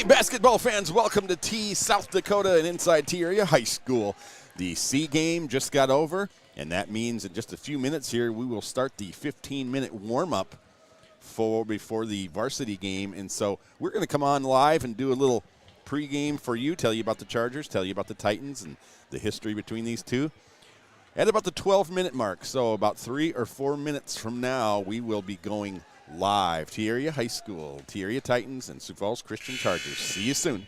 Basketball fans, welcome to T South Dakota and inside T area high school. The C game just got over, and that means in just a few minutes here we will start the 15-minute warm-up before the varsity game. And so we're going to come on live and do a little pregame for you, tell you about the Chargers, tell you about the Titans and the history between these two. At about the 12-minute mark, so about 3 or 4 minutes from now, we will be going live. T-Area High School, T-Area Titans, and Sioux Falls Christian Chargers. See you soon.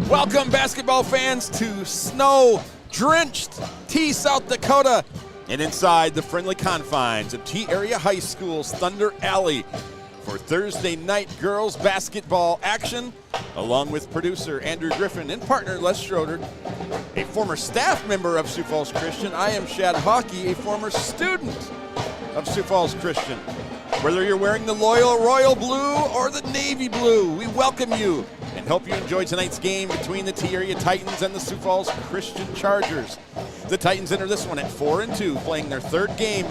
Welcome, basketball fans, to Snow drenched T South Dakota, and inside the friendly confines of T Area High School's Thunder Alley for Thursday night girls basketball action, along with producer Andrew Griffin and partner Les Schroeder, a former staff member of Sioux Falls Christian. I am Shad Hockey, a former student of Sioux Falls Christian. Whether you're wearing the loyal royal blue or the navy blue, we welcome you and hope you enjoy tonight's game between the T-Area Titans and the Sioux Falls Christian Chargers. The Titans enter this one at 4-2, playing their third game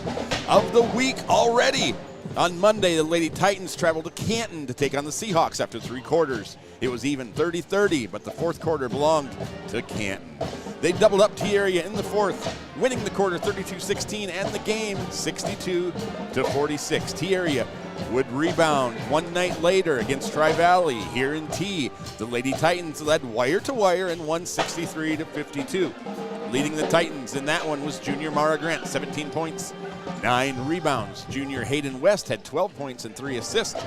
of the week already. On Monday, the Lady Titans traveled to Canton to take on the Seahawks after 3 quarters. It was even 30-30, but the fourth quarter belonged to Canton. They doubled up T-Area in the fourth, winning the quarter 32-16 and the game 62-46. T-Area would rebound one night later against Tri-Valley here in T. The Lady Titans led wire to wire and won 63-52. Leading the Titans in that one was junior Mara Grant, 17 points, 9 rebounds. Junior Hayden West had 12 points and 3 assists.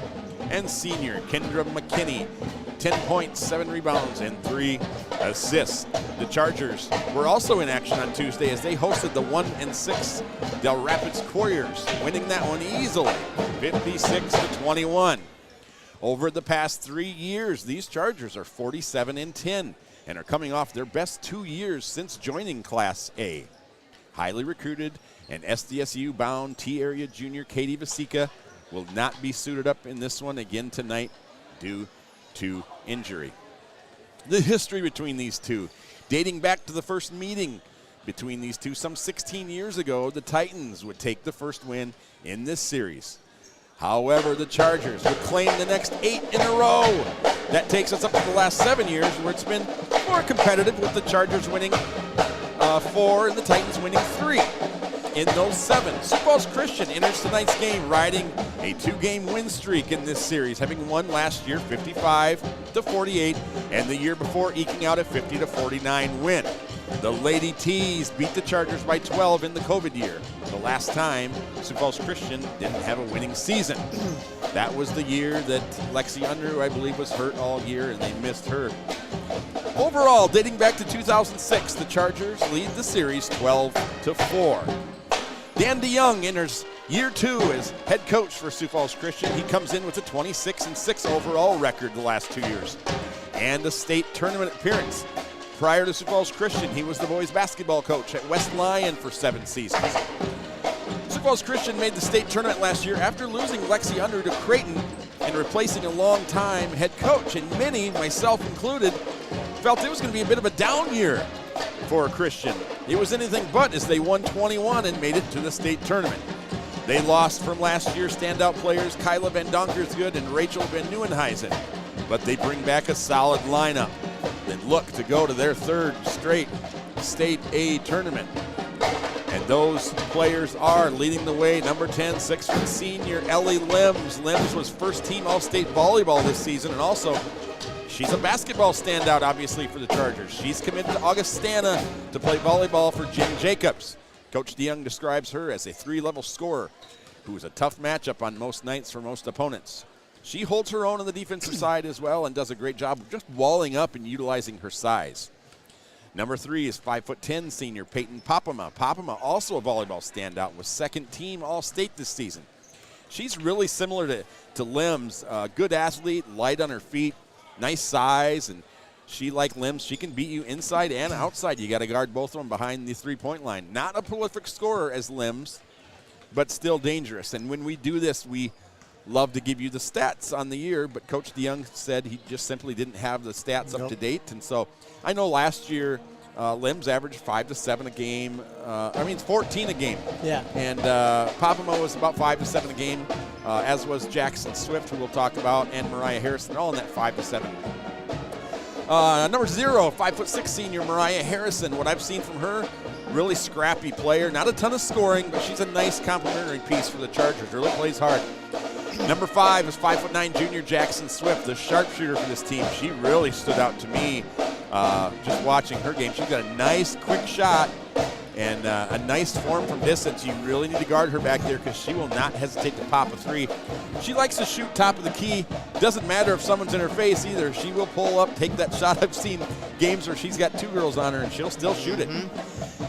And senior Kendra McKinney, 10 points, 7 rebounds, and 3 assists. The Chargers were also in action on Tuesday as they hosted the 1-6 Del Rapids Couriers, winning that one easily, 56-21. Over the past 3 years, these Chargers are 47-10 and are coming off their best 2 years since joining Class A. Highly recruited and SDSU-bound T-Area junior Katie Vasika will not be suited up in this one again tonight due to injury. The history between these two, dating back to the first meeting between these two some 16 years ago, the Titans would take the first win in this series. However, the Chargers would claim the next 8 in a row. That takes us up to the last 7 years where it's been more competitive, with the Chargers winning 4 and the Titans winning 3. In those 7, Sioux Falls Christian enters tonight's game riding a 2-game win streak in this series, having won last year 55-48 and the year before eking out a 50-49 win. The Lady T's beat the Chargers by 12 in the COVID year, the last time Sioux Falls Christian didn't have a winning season. That was the year that Lexi Unruh, I believe, was hurt all year and they missed her. Overall, dating back to 2006, the Chargers lead the series 12-4. Dan DeYoung enters year 2 as head coach for Sioux Falls Christian. He comes in with a 26-6 overall record the last 2 years and a state tournament appearance. Prior to Sioux Falls Christian, he was the boys basketball coach at West Lyon for 7 seasons. Sioux Falls Christian made the state tournament last year after losing Lexi Unruh to Creighton and replacing a long-time head coach. And many, myself included, felt it was going to be a bit of a down year for Christian. It was anything but, as they won 21 and made it to the state tournament. They lost from last year's standout players Kyla Van Donkersgood and Rachel Van Nieuwenhuizen, but they bring back a solid lineup and look to go to their 3rd straight state A tournament. And those players are leading the way. Number 10, 6-foot senior Ellie Limbs. Limbs was first team All-State volleyball this season, and also she's a basketball standout, obviously, for the Chargers. She's committed to Augustana to play volleyball for Jen Jacobs. Coach DeYoung describes her as a 3-level scorer who is a tough matchup on most nights for most opponents. She holds her own on the defensive side as well and does a great job of just walling up and utilizing her size. Number 3 is 5'10" senior Peyton Popema. Popema, also a volleyball standout, was 2nd team All-State this season. She's really similar to Limbs, good athlete, light on her feet, nice size, and she, like Limbs, she can beat you inside and outside. You got to guard both of them behind the 3-point line. Not a prolific scorer as Limbs, but still dangerous. And when we do this, we love to give you the stats on the year, but Coach DeYoung said he just simply didn't have the stats up to date. And so I know last year Limbs averaged 5 to 7 a game. 14 a game. Yeah. And Popema was about 5 to 7 a game, as was Jackson Swift, who we'll talk about, and Mariah Harrison, all in that 5 to 7. Number 0, 5'6" senior Mariah Harrison. What I've seen from her, really scrappy player. Not a ton of scoring, but she's a nice complementary piece for the Chargers. Really plays hard. Number 5 is 5'9" junior Jackson Swift, the sharpshooter for this team. She really stood out to me just watching her game. She's got a nice, quick shot and a nice form from distance. You really need to guard her back there because she will not hesitate to pop a 3. She likes to shoot top of the key. Doesn't matter if someone's in her face either. She will pull up, take that shot. I've seen games where she's got 2 girls on her and she'll still shoot it.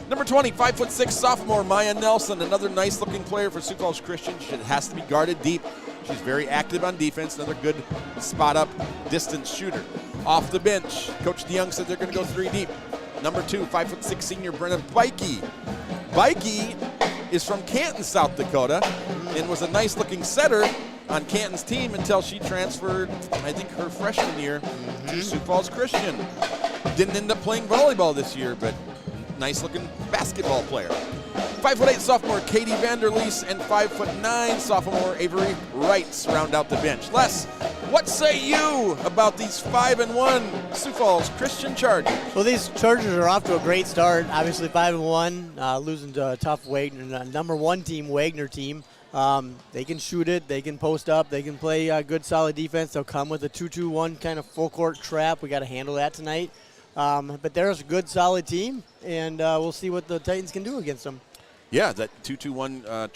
Number 20, 5'6" sophomore Maya Nelson, another nice-looking player for Sioux Falls Christian. She has to be guarded deep. She's very active on defense, another good spot-up distance shooter. Off the bench, Coach DeYoung said they're going to go 3 deep. Number 2, 5'6" senior Brenna Bikey. Bikey is from Canton, South Dakota, and was a nice-looking setter on Canton's team until she transferred, I think, her freshman year to Sioux Falls Christian. Didn't end up playing volleyball this year, but nice-looking basketball player. 5'8" sophomore Katie Vanderlees and 5'9" sophomore Avery Wrights round out the bench. Les, what say you about these 5-1 Sioux Falls Christian Chargers? Well, these Chargers are off to a great start. Obviously 5-1, losing to a tough Wagner, number 1 team, Wagner team. They can shoot it, they can post up, they can play good solid defense. They'll come with a 2-2-1 kind of full court trap. We got to handle that tonight. But there's a good solid team, and we'll see what the Titans can do against them. Yeah, that 2-2-1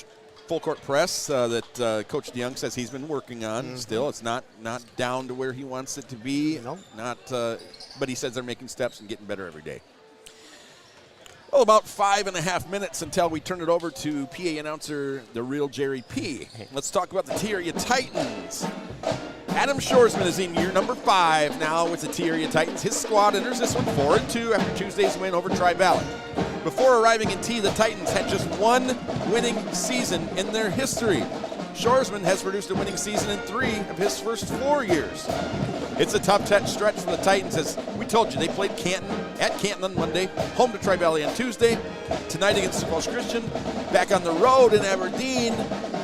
full court press that Coach DeYoung says he's been working on. Still, it's not down to where he wants it to be. But he says they're making steps and getting better every day. Well, about 5.5 minutes until we turn it over to PA announcer, the real Jerry P. Let's talk about the T-area Titans. Adam Shoresman is in year number 5 now with the T-area Titans. His squad enters this one 4-2 after Tuesday's win over Tri-Valley. Before arriving in T, the Titans had just 1 winning season in their history. Shoresman has produced a winning season in 3 of his first 4 years. It's a tough stretch for the Titans. As we told you, they played at Canton on Monday, home to Tri-Valley on Tuesday, tonight against Sioux Falls Christian, back on the road in Aberdeen,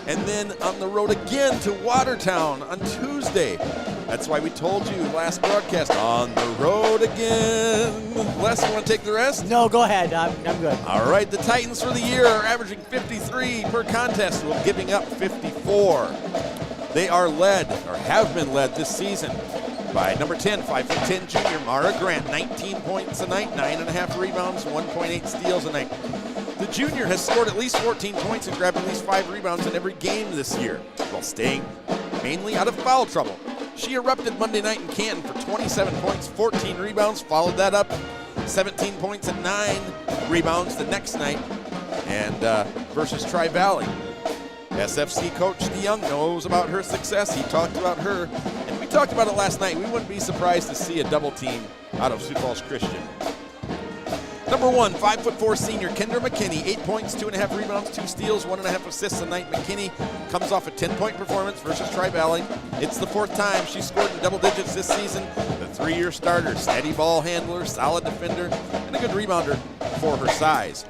and then on the road again to Watertown on Tuesday. That's why we told you last broadcast, on the road again. Les, you want to take the rest? No, go ahead. I'm good. All right, the Titans for the year are averaging 53 per contest while giving up 54. They are led, or have been led this season, by number 10, 5'10" junior Mara Grant, 19 points a night, 9.5 rebounds, 1.8 steals a night. The junior has scored at least 14 points and grabbed at least 5 rebounds in every game this year, while staying mainly out of foul trouble. She erupted Monday night in Canton for 27 points, 14 rebounds, followed that up 17 points and 9 rebounds the next night, and versus Tri-Valley. SFC coach DeYoung knows about her success. He talked about her, and we talked about it last night. We wouldn't be surprised to see a double team out of Sioux Falls Christian. Number 1, 5'4" senior Kendra McKinney, 8 points, 2.5 rebounds, 2 steals, 1.5 assists a night. McKinney comes off a 10-point performance versus Tri-Valley. It's the 4th time she's scored in double digits this season. The 3-year starter, steady ball handler, solid defender, and a good rebounder for her size.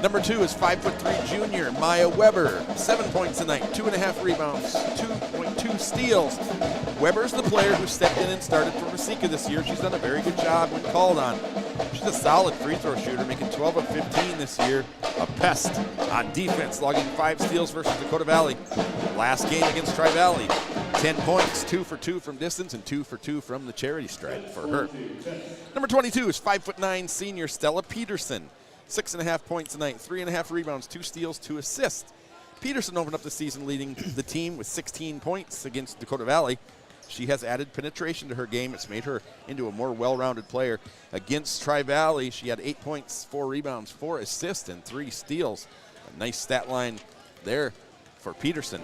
Number 2 is 5'3" junior Maya Weber, 7 points a night, 2.5 rebounds, 2.2 steals. Weber's the player who stepped in and started for Masika this year. She's done a very good job when called on. She's a solid free throw shooter, making 12 of 15 this year. A pest on defense, logging 5 steals versus Dakota Valley. Last game against Tri-Valley, 10 points, 2 for 2 from distance, and 2 for 2 from the charity stripe for her. Number 22 is 5'9" senior Stella Peterson. 6.5 points a night, 3.5 rebounds, 2 steals, 2 assists. Peterson opened up the season leading the team with 16 points against Dakota Valley. She has added penetration to her game. It's made her into a more well-rounded player. Against Tri-Valley, she had 8 points, 4 rebounds, 4 assists, and 3 steals. A nice stat line there for Peterson.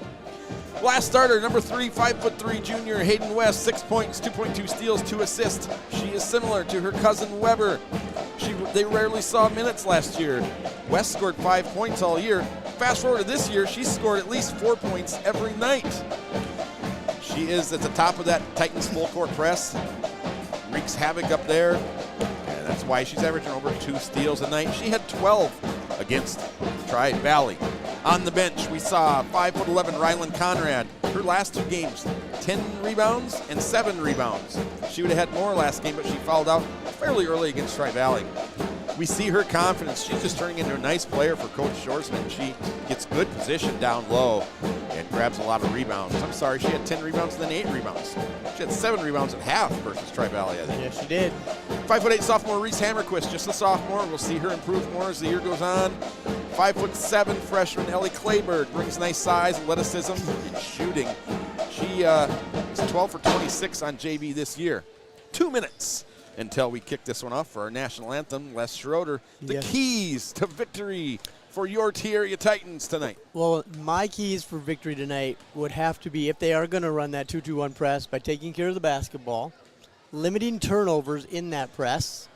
Last starter, number 3, 5'3" junior Hayden West, 6 points, 2.2 steals, 2 assists. She is similar to her cousin Weber. They rarely saw minutes last year. West scored 5 points all year. Fast forward to this year, she's scored at least 4 points every night. She is at the top of that Titans full court press. Wreaks havoc up there, and that's why she's averaging over 2 steals a night. She had 12 against Tri-Valley. On the bench, we saw 5'11" Rylan Conrad. Her last 2 games, 10 rebounds and 7 rebounds. She would have had more last game, but she fouled out fairly early against Tri-Valley. We see her confidence. She's just turning into a nice player for Coach Shoresman. She gets good position down low and grabs a lot of rebounds. I'm sorry, she had 10 rebounds and then 8 rebounds. She had 7 rebounds at half versus Tri-Valley, I think. Yes, she did. 5'8" sophomore Reese Hammerquist, just a sophomore. We'll see her improve more as the year goes on. 5'7" freshman Ellie Clayberg brings nice size, athleticism, and shooting. She is 12 for 26 on JV this year. 2 minutes until we kick this one off for our national anthem. Les Schroeder, the keys to victory for your T-Area Titans tonight. Well, my keys for victory tonight would have to be, if they are going to run that 2-2-1 press, by taking care of the basketball, limiting turnovers in that press,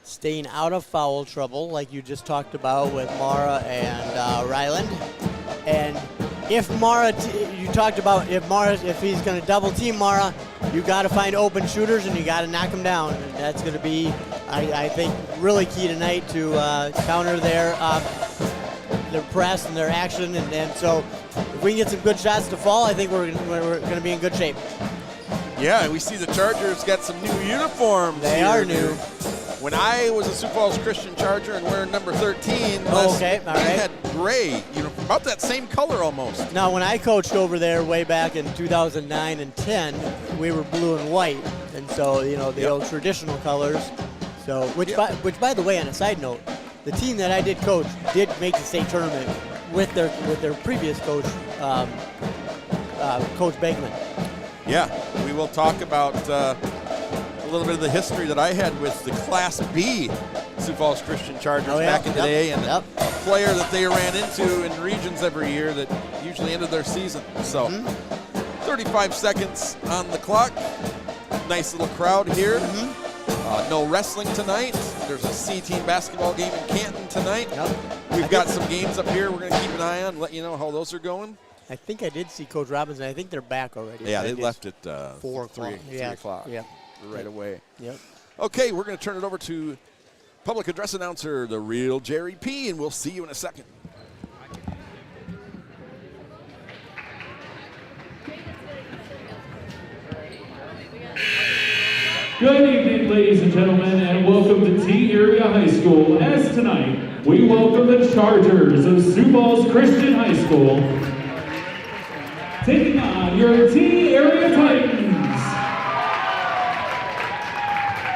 staying out of foul trouble like you just talked about with Mara and Ryland. And if Mara, you talked about if he's going to double team Mara, you got to find open shooters and you got to knock them down. And that's going to be, I think, really key tonight to counter their press and their action. And so if we can get some good shots to fall, I think we're going to be in good shape. Yeah, and we see the Chargers got some new uniforms. They are new. When I was a Sioux Falls Christian Charger and wearing number 13, okay, all right. had gray, about that same color almost. Now, when I coached over there way back in 2009 and 10, we were blue and white, and so the old traditional colors. So, which by the way, on a side note, the team that I did coach did make the state tournament with their previous coach, Coach Bakeman. Yeah, we will talk about a little bit of the history that I had with the Class B Sioux Falls Christian Chargers back in the day, and a player that they ran into in regions every year that usually ended their season. So 35 seconds on the clock. Nice little crowd here. No wrestling tonight. There's a C-team basketball game in Canton tonight. We've got some games up here we're going to keep an eye on, let you know how those are going. I think I did see Coach Robinson. I think they're back already. Yeah, they left at 4 o'clock. 3 o'clock. Yeah. Right away. Yep. Okay, we're going to turn it over to public address announcer, the real Jerry P., and we'll see you in a second. Good evening, ladies and gentlemen, and welcome to T-Area High School. As tonight, we welcome the Chargers of Sioux Falls Christian High School, taking on your T-Area Titans.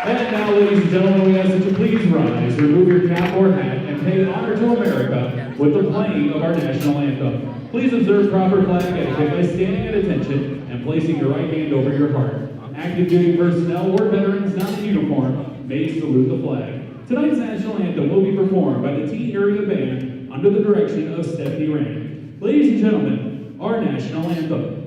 And now, ladies and gentlemen, we ask that you please rise, remove your cap or hat, and pay honor to America with the playing of our national anthem. Please observe proper flag etiquette by standing at attention and placing your right hand over your heart. Active duty personnel or veterans not in uniform may salute the flag. Tonight's national anthem will be performed by the T-Area Band under the direction of Stephanie Rand. Ladies and gentlemen, our national anthem.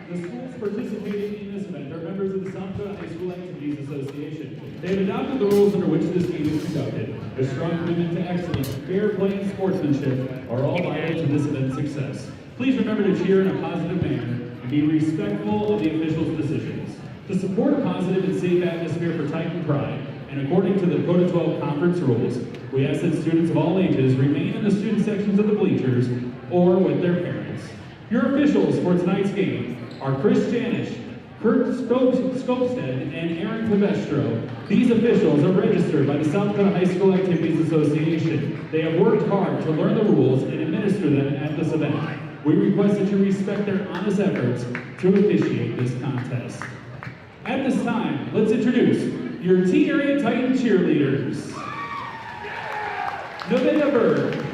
The schools participating in this event are members of the South Dakota High School Activities Association. They have adopted the rules under which this game is conducted. A strong commitment to excellence, fair play, and sportsmanship are all vital to this event's success. Please remember to cheer in a positive manner and be respectful of the officials' decisions. To support a positive and safe atmosphere for Titan pride, and according to the Code 12 conference rules, we ask that students of all ages remain in the student sections of the bleachers or with their parents. Your officials for tonight's game are Chris Janish, Kurt Skopstead, and Aaron Pavestro. These officials are registered by the South Dakota High School Activities Association. They have worked hard to learn the rules and administer them at this event. We request that you respect their honest efforts to officiate this contest. At this time, let's introduce your T-Area Titan cheerleaders. Nevaeh Berg,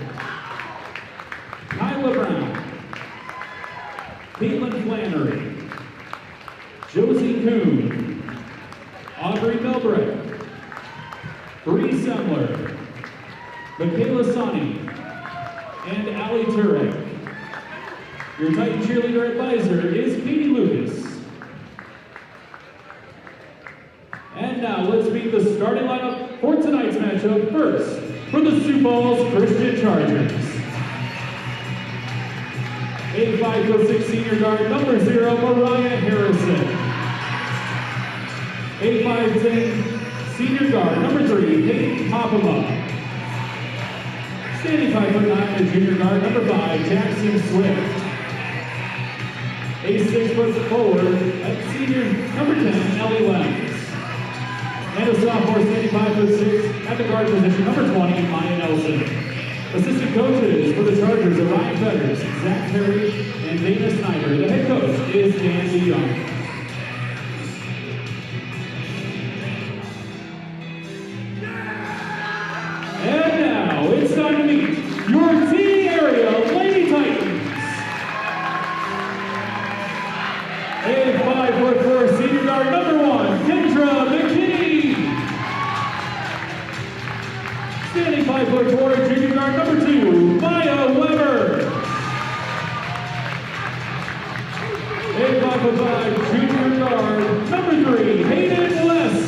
Kyla Brown, Caitlin Flannery, Josie Kuhn, Aubrey Melbrecht, Bree Semler, Michaela Sani, and Ali Turek. Your Titan cheerleader advisor is Katie Lucas. And now let's meet the starting lineup for tonight's matchup. First, for the Sioux Falls Christian Chargers. A 5'6" senior guard, number 0, Mariah Harrison. A 5'10" senior guard, number 3, Hayden Popova. Standing 5'9", the junior guard, number 5, Jackson Swift. A 6' forward, at senior, number 10, Ellie Lems. And a sophomore standing 5'6" at the guard position, number 20, Maya Nelson. Assistant coaches for the Chargers are Ryan Fetters, Zach Terry, and Dana Snyder. The head coach is Dan DeYoung. And now it's time to meet your T area Lady Titans. A 5'4" senior guard, number 1, Kendra McKinney. Standing 5'4", junior guard, number 2, Maya Weber. A 5'5", junior guard, number 3, Hayden West.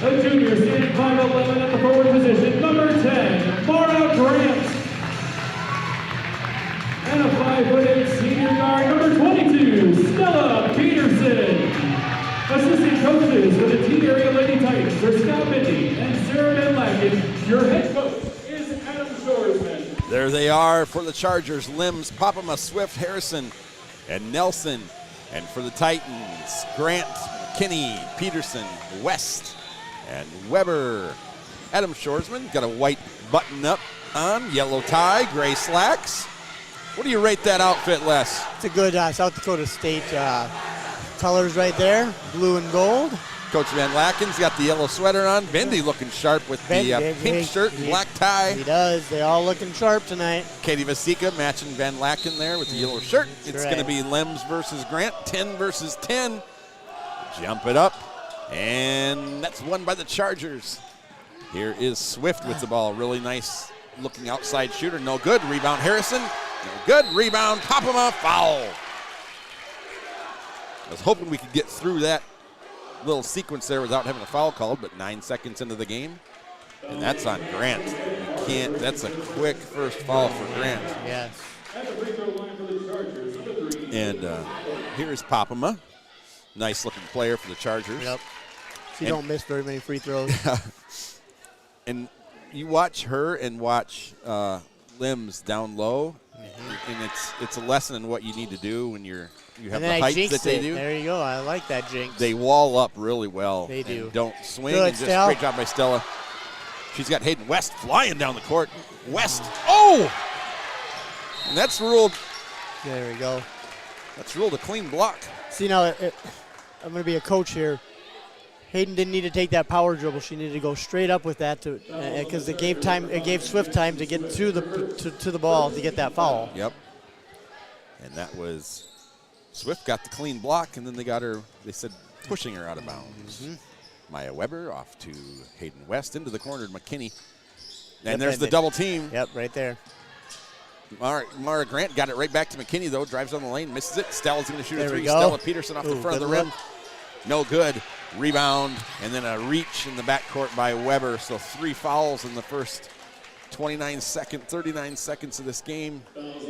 A junior standing 5'11" at the forward position, number 10, Mara Grant. And a 5'8" senior guard, number 22, Stella Peterson. Assistant coaches for the T area Lady Titans are Scott Mindy and Sarah Van Lacken. Your head coach is Adam Shoresman. There they are for the Chargers. Limbs, Popema, Swift, Harrison, and Nelson. And for the Titans, Grant, McKinney, Peterson, West, and Weber. Adam Shoresman got a white button-up on, yellow tie, gray slacks. What do you rate that outfit, Les? It's a good South Dakota State colors right there, blue and gold. Coach Van Lacken's got the yellow sweater on. Bendy looking sharp with the pink shirt and black tie. He does. They're all looking sharp tonight. Katie Vasika matching Van Lacken there with the yellow shirt. It's going to be Lems versus Grant, 10 versus 10. Jump it up, and that's won by the Chargers. Here is Swift with the ball. Really nice looking outside shooter. No good. Rebound Harrison. No good. Rebound Popema. Foul. I was hoping we could get through that little sequence there without having a foul called, but 9 seconds into the game, and that's on Grant. You can't. That's a quick first foul for Grant. Yes. And here's Popema. Nice looking player for the Chargers. Yep. She don't miss very many free throws. And you watch her and watch Limbs down low, and it's a lesson in what you need to do when you have the height that they do. There you go. I like that jinx. They wall up really well. They do. And don't swing. Good, and just great job by Stella. She's got Hayden West flying down the court. West. Oh! And that's ruled. There we go. That's ruled a clean block. See, now I'm going to be a coach here. Hayden didn't need to take that power dribble. She needed to go straight up with that because it gave time. It gave Swift time to get to the ball to get that foul. Yep. And that was Swift got the clean block, and then they got her. They said pushing her out of bounds. Mm-hmm. Maya Weber off to Hayden West into the corner to McKinney, and there's the double team. Yep, right there. Mara Grant got it right back to McKinney though. Drives on the lane, misses it. Stella's going to shoot a three. Go. Stella Peterson off the front of the rim. No good. Rebound, and then a reach in the backcourt by Weber. So 3 fouls in the first 39 seconds of this game.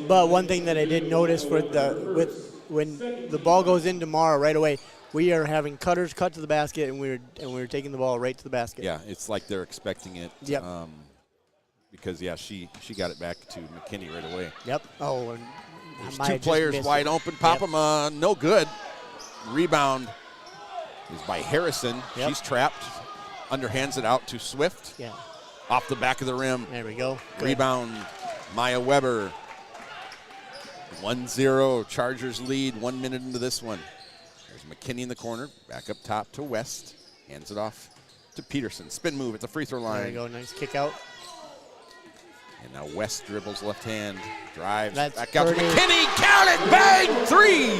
But one thing that I did notice when the ball goes in tomorrow right away, we are having cutters cut to the basket, and we're taking the ball right to the basket. Yeah, it's like they're expecting it. Yep. Because she got it back to McKinney right away. Yep. Oh, and there's 2 players wide open. Popema, no good. Rebound is by Harrison. Yep. She's trapped. Underhands it out to Swift. Yeah. Off the back of the rim. There we go. Good. Rebound, Maya Weber. 1-0, Chargers lead 1 minute into this one. There's McKinney in the corner. Back up top to West. Hands it off to Peterson. Spin move at the free throw line. There we go. Nice kick out. And now West dribbles left hand. Drives back out to McKinney. Count it. Bang. 3.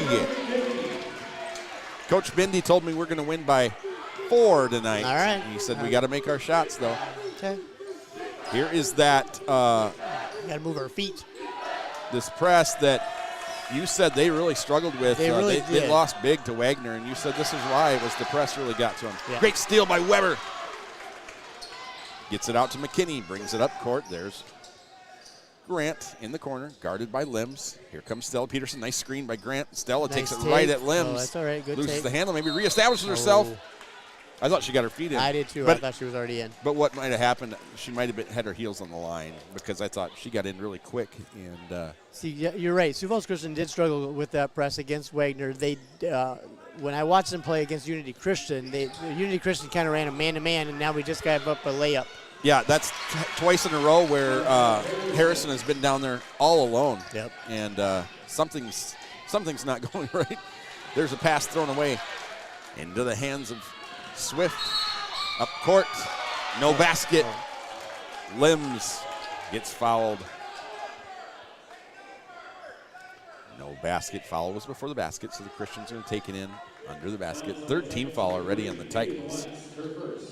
Coach Bindi told me we're going to win by 4 tonight. All right. He said, we got to make our shots, though. Okay. Here is that. We got to move our feet. This press that you said they really struggled with. They really did. They lost big to Wagner, and you said this is why it was the press really got to him. Yeah. Great steal by Weber. Gets it out to McKinney, brings it up court. There's Grant in the corner, guarded by Limbs. Here comes Stella Peterson. Nice screen by Grant. Stella takes it right at Limbs. Oh, that's all right. Good Loses take. the handle, maybe reestablishes herself. Oh. I thought she got her feet in. I did too. But, I thought she was already in. but what might have happened, she might have had her heels on the line because I thought she got in really quick. And See, you're right. Sioux Falls Christian did struggle with that press against Wagner. They, when I watched them play against Unity Christian, Unity Christian kind of ran a man-to-man, and now we just got up a layup. yeah, that's twice in a row where Harrison has been down there all alone. Yep. And something's not going right. There's a pass thrown away into the hands of Swift. Up court, no basket. Limbs gets fouled. No basket. Foul was before the basket, so the Christians are going to take it in under the basket. Third team foul already on the Titans.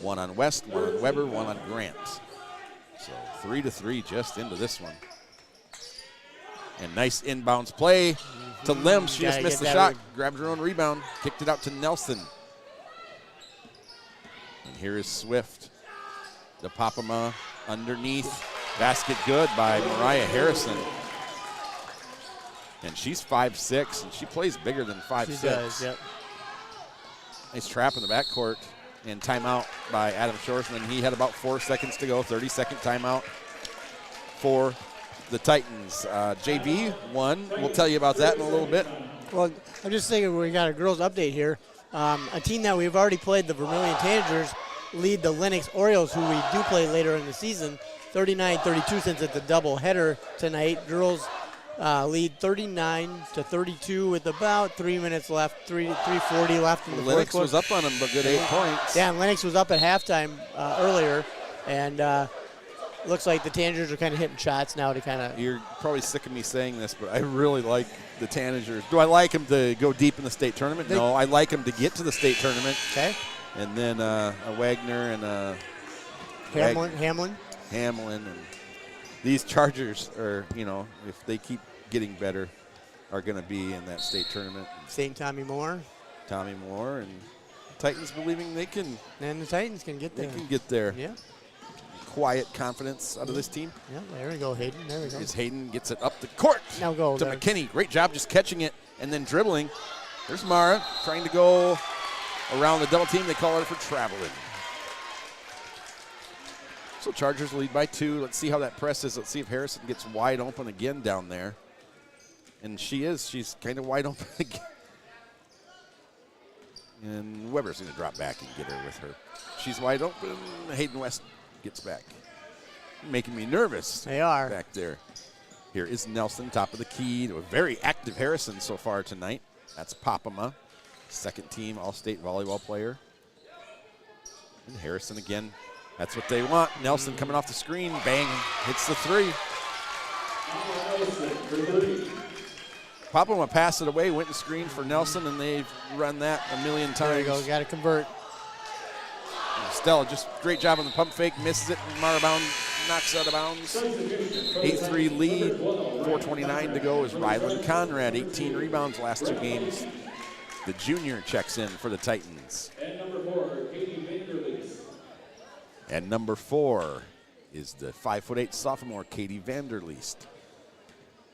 One on West, one on Weber, one on Grant. So 3-3 just into this one. And nice inbounds play to Limbs. She just missed the shot. Grabbed her own rebound. Kicked it out to Nelson. And here is Swift. The Papama underneath. Basket good by Mariah Harrison. And she's 5'6", and she plays bigger than 5'6". She does, yep. Nice trap in the backcourt. And timeout by Adam Shorsman. He had about 4 seconds to go. 30-second timeout for the Titans. JV won. We'll tell you about that in a little bit. Well, I'm just thinking we got a girls update here. A team that we've already played, the Vermilion Tanagers, lead the Lennox Orioles, who we do play later in the season, 39-32 since it's a double header tonight. Girls lead 39-32 with about 3 minutes left, 3:40 left in the Lennox fourth was up on them, but good 8 points. Yeah, and Lennox was up at halftime earlier, and looks like the Tanagers are kind of hitting shots now to kind of. You're probably sick of me saying this, but I really like the Tanagers. Do I like them to go deep in the state tournament? No, I like them to get to the state tournament. Okay. And then a Wagner and a Hamlin. And these Chargers are, if they keep getting better, are going to be in that state tournament. St. Tommy Moore. Tommy Moore and Titans believing they can. And the Titans can get there. They can get there. Yeah. Quiet confidence out of this team. Yeah, there we go, Hayden. There we go. As Hayden gets it up the court. Now go to there. McKinney. Great job just catching it and then dribbling. There's Mara trying to go around the double team. They call her for traveling. So Chargers lead by 2. Let's see how that press is. Let's see if Harrison gets wide open again down there. And she is. She's kind of wide open again. And Weber's going to drop back and get her with her. She's wide open. Hayden West gets back. Making me nervous. They are. Back there. Here is Nelson, top of the key. A very active Harrison so far tonight. That's Papama, second team All-State volleyball player. And Harrison again. That's what they want. Nelson coming off the screen. Bang. Hits the 3. Papama passed it away, went to screen for Nelson, and they've run that a million times. There you go. Got to convert. Stella, just great job on the pump fake. Misses it. Marbound knocks out of bounds. 8-3 lead. 4:29 to go is Ryland Conrad. 18 rebounds last 2 games. The junior checks in for the Titans. And number 4 is the 5'8" sophomore, Katie Vanderleest.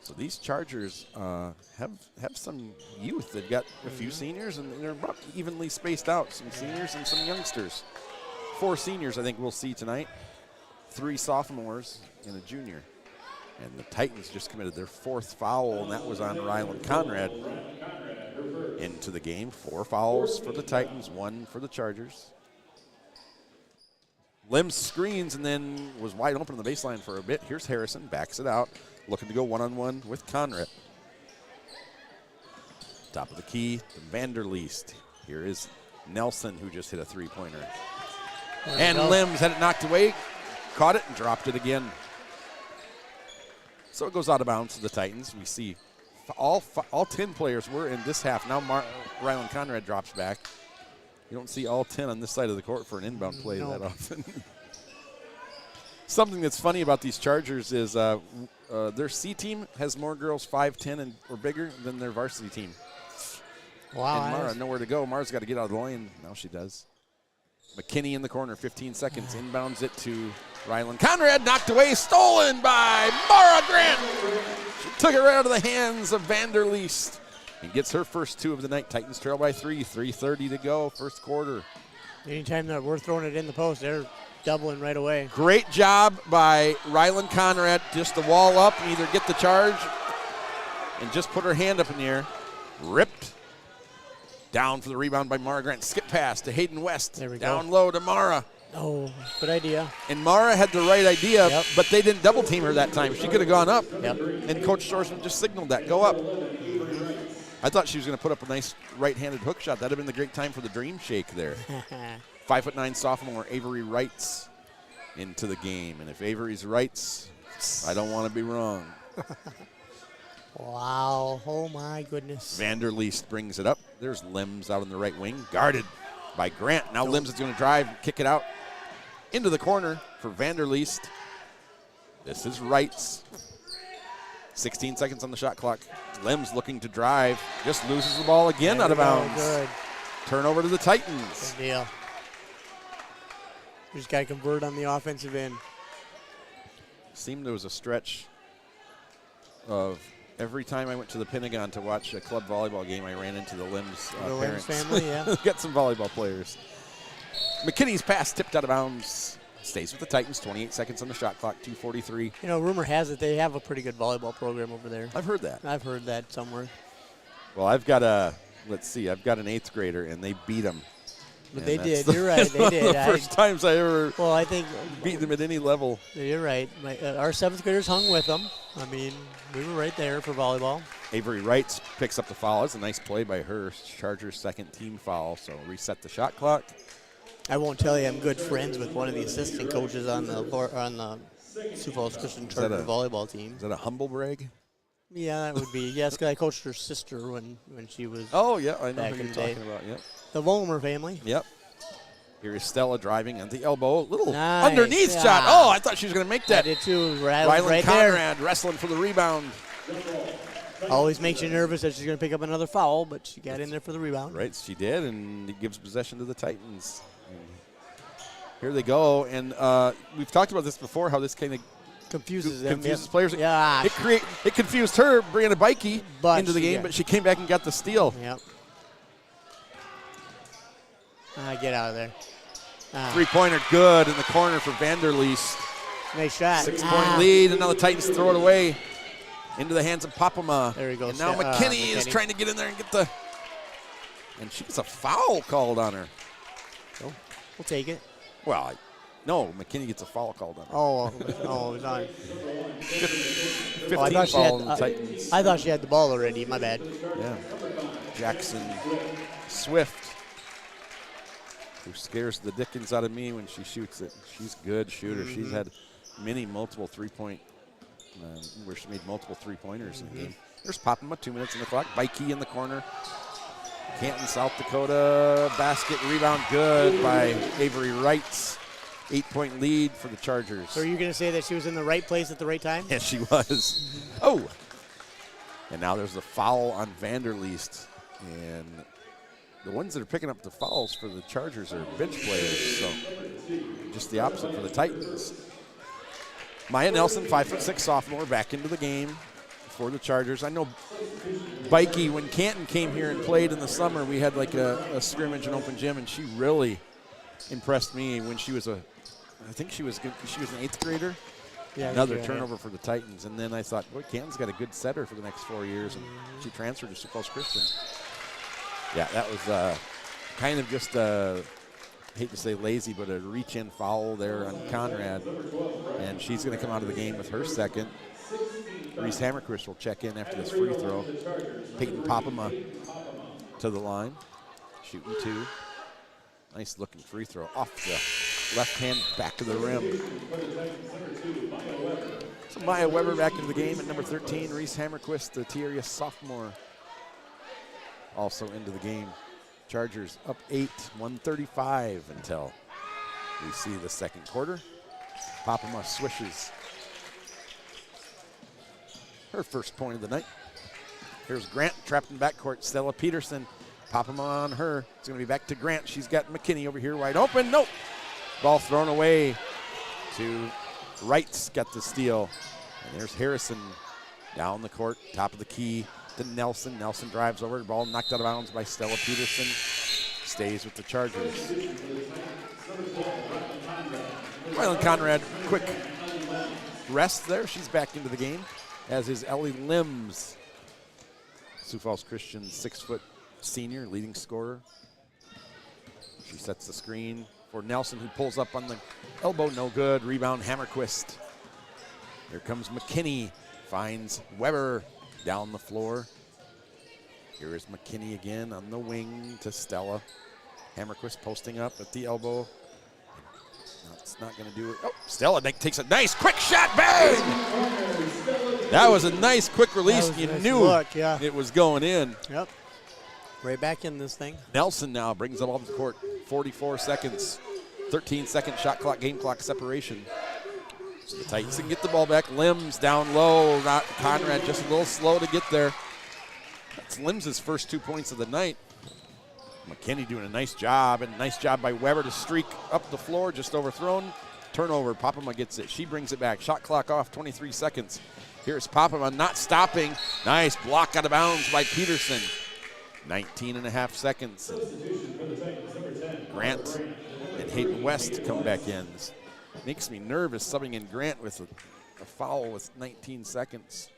So these Chargers have some youth. They've got a few seniors, and they're about evenly spaced out. Some seniors and some youngsters. 4 seniors I think we'll see tonight. 3 sophomores and a junior. And the Titans just committed their 4th foul, and that was on Ryland Conrad into the game. 4 fouls for the Titans, 1 for the Chargers. Limbs screens and then was wide open on the baseline for a bit. Here's Harrison, backs it out, looking to go one-on-one with Conrad. Top of the key to Vanderleest. Here is Nelson, who just hit a 3-pointer. And Limbs had it knocked away, caught it and dropped it again. So it goes out of bounds to the Titans. We see all 10 players were in this half. Now Ryland Conrad drops back. You don't see all 10 on this side of the court for an inbound play No. that often. Something that's funny about these Chargers is their C team has more girls 5'10" or bigger than their varsity team. Wow. And Mara, nowhere to go. Mara's got to get out of the lane. Now she does. McKinney in the corner, 15 seconds. Inbounds it to Ryland Conrad. Knocked away, stolen by Mara Grant. She took it right out of the hands of Vanderleest and gets her first 2 of the night. Titans trail by 3. 3:30 to go, first quarter. Anytime that we're throwing it in the post, they're doubling right away. Great job by Ryland Conrad just to wall up and either get the charge and just put her hand up in the air. Ripped. Down for the rebound by Mara Grant. Skip pass to Hayden West. There we go. Down low to Mara. Oh, good idea. And Mara had the right idea, Yep. but they didn't double team her that time. She could have gone up. Yep. And Coach Shorsman just signaled that. Go up. I thought she was going to put up a nice right-handed hook shot. That would have been the great time for the dream shake there. 5'9" sophomore Avery Wrights into the game. And if Avery's Wrights, I don't want to be wrong. Wow. Oh, my goodness. Vanderleest brings it up. There's Limbs out on the right wing, guarded by Grant. Now Limbs is going to drive, kick it out into the corner for Vanderleest. This is Wrights. 16 seconds on the shot clock. Limbs looking to drive, just loses the ball again out of bounds. Good. Turnover to the Titans. Good deal. We just got to convert on the offensive end. Seemed there was a stretch of every time I went to the Pentagon to watch a club volleyball game, I ran into the Limbs The Limbs parents. family, yeah. Got some volleyball players. McKinney's pass tipped out of bounds. Stays with the Titans. 28 seconds on the shot clock. 2:43. You know, rumor has it they have a pretty good volleyball program over there. I've heard that. I've heard that somewhere. Well, I've got a, let's see, I've got an 8th grader, and they beat them. But they did. You're right. They One did. of the first times I ever Well, I think beat them at any level. you're right. Our 7th graders hung with them. I mean, we were right there for volleyball. Avery Wrights picks up the foul. It's a nice play by her. Chargers' second team foul, so reset the shot clock. I won't tell you I'm good friends with one of the assistant coaches on the Sioux Falls Christian Charter volleyball team. Is that a humble brag? Yeah, that would be. Yes, 'cause I coached her sister when she was Oh, yeah, I know back who in you're the day. talking about. Yep. The Volmer family. Yep. Here is Stella driving at the elbow. Little Nice. underneath Yeah. shot. Oh, I thought she was going to make I that. did too. Ryland Right there. Conrad wrestling for the rebound. Always makes you nervous that she's going to pick up another foul, but she got in there for the rebound. Right, she did, and it gives possession to the Titans. And here they go, and we've talked about this before, how this kind of Confuses them. confuses Yep. players. Yeah. It confused her, Brianna Bikey, But into the she game, got- but she came back and got the steal. Yep. Get out of there. Three-pointer good in the corner for Vanderleest. Nice shot. 6-point lead, and now the Titans throw it away into the hands of Papama. There he goes. And now McKinney is trying to get in there and get the – and she gets a foul called on her. We'll take it. Well, no, McKinney gets a foul called on her. Oh, it was on. 15 I thought she foul on had. the Titans. I thought she had the ball already. My bad. Yeah. Jackson Swift, who scares the dickens out of me when she shoots it. She's a good shooter. Mm-hmm. She's had multiple three-point, where she made multiple three-pointers in the game. There's Papama, 2 minutes in the clock. Bikey in the corner. Canton, South Dakota, basket rebound good by Avery Wrights. 8-point lead for the Chargers. So are you going to say that she was in the right place at the right time? Yes, she was. Oh. And now there's the foul on Vanderleest. And the ones that are picking up the fouls for the Chargers are bench players. So just the opposite for the Titans. Maya Nelson, 5'6" sophomore, back into the game for the Chargers. I know Bikey, when Canton came here and played in the summer, we had like a scrimmage and open gym, and she really impressed me when she was I think she was good. She was an 8th grader. Yeah. Another turnover for the Titans. And then I thought, boy, Canton's got a good setter for the next 4 years. And she transferred to Sioux Falls Christian. Yeah, that was kind of just, hate to say lazy, but a reach-in foul there on Conrad. And she's going to come out of the game with her second. Reese Hammerquist will check in after this free throw. Peyton Papama to the line. Shooting 2. Nice looking free throw off the left hand back of the rim. So Maya Weber back into the game at number 13. Reese Hammerquist, the T-area sophomore, also into the game. Chargers up 8, 135 until we see the second quarter. Papama swishes her first point of the night. Here's Grant trapped in backcourt. Stella Peterson, Papama on her. It's going to be back to Grant. She's got McKinney over here wide open. Nope. Ball thrown away to Wright's got the steal. And there's Harrison down the court, top of the key to Nelson. Nelson drives over. Ball knocked out of bounds by Stella Peterson. Stays with the Chargers. Rylan Conrad, quick rest there. She's back into the game, as is Ellie Limbs. Sioux Falls Christian 6-foot senior, leading scorer. She sets the screen for Nelson, who pulls up on the elbow. No good. Rebound, Hammerquist. Here comes McKinney. Finds Weber down the floor. Here is McKinney again on the wing to Stella. Hammerquist posting up at the elbow. No, it's not going to do it. Oh, Stella takes a nice quick shot. Bang! That was a nice quick release. You knew it was going in. Yep. Right back in this thing. Nelson now brings the ball to the court. 44 seconds. 13-second shot clock, game clock separation. So the Titans can get the ball back. Limbs down low. Not Conrad, just a little slow to get there. That's Limbs' first 2 points of the night. McKinney doing a nice job, and nice job by Weber to streak up the floor, just overthrown. Turnover, Papama gets it. She brings it back. Shot clock off, 23 seconds. Here's Papama not stopping. Nice block out of bounds by Peterson. 19.5 seconds. Grant and Hayden West come back in. This makes me nervous subbing in Grant with a foul with 19 seconds.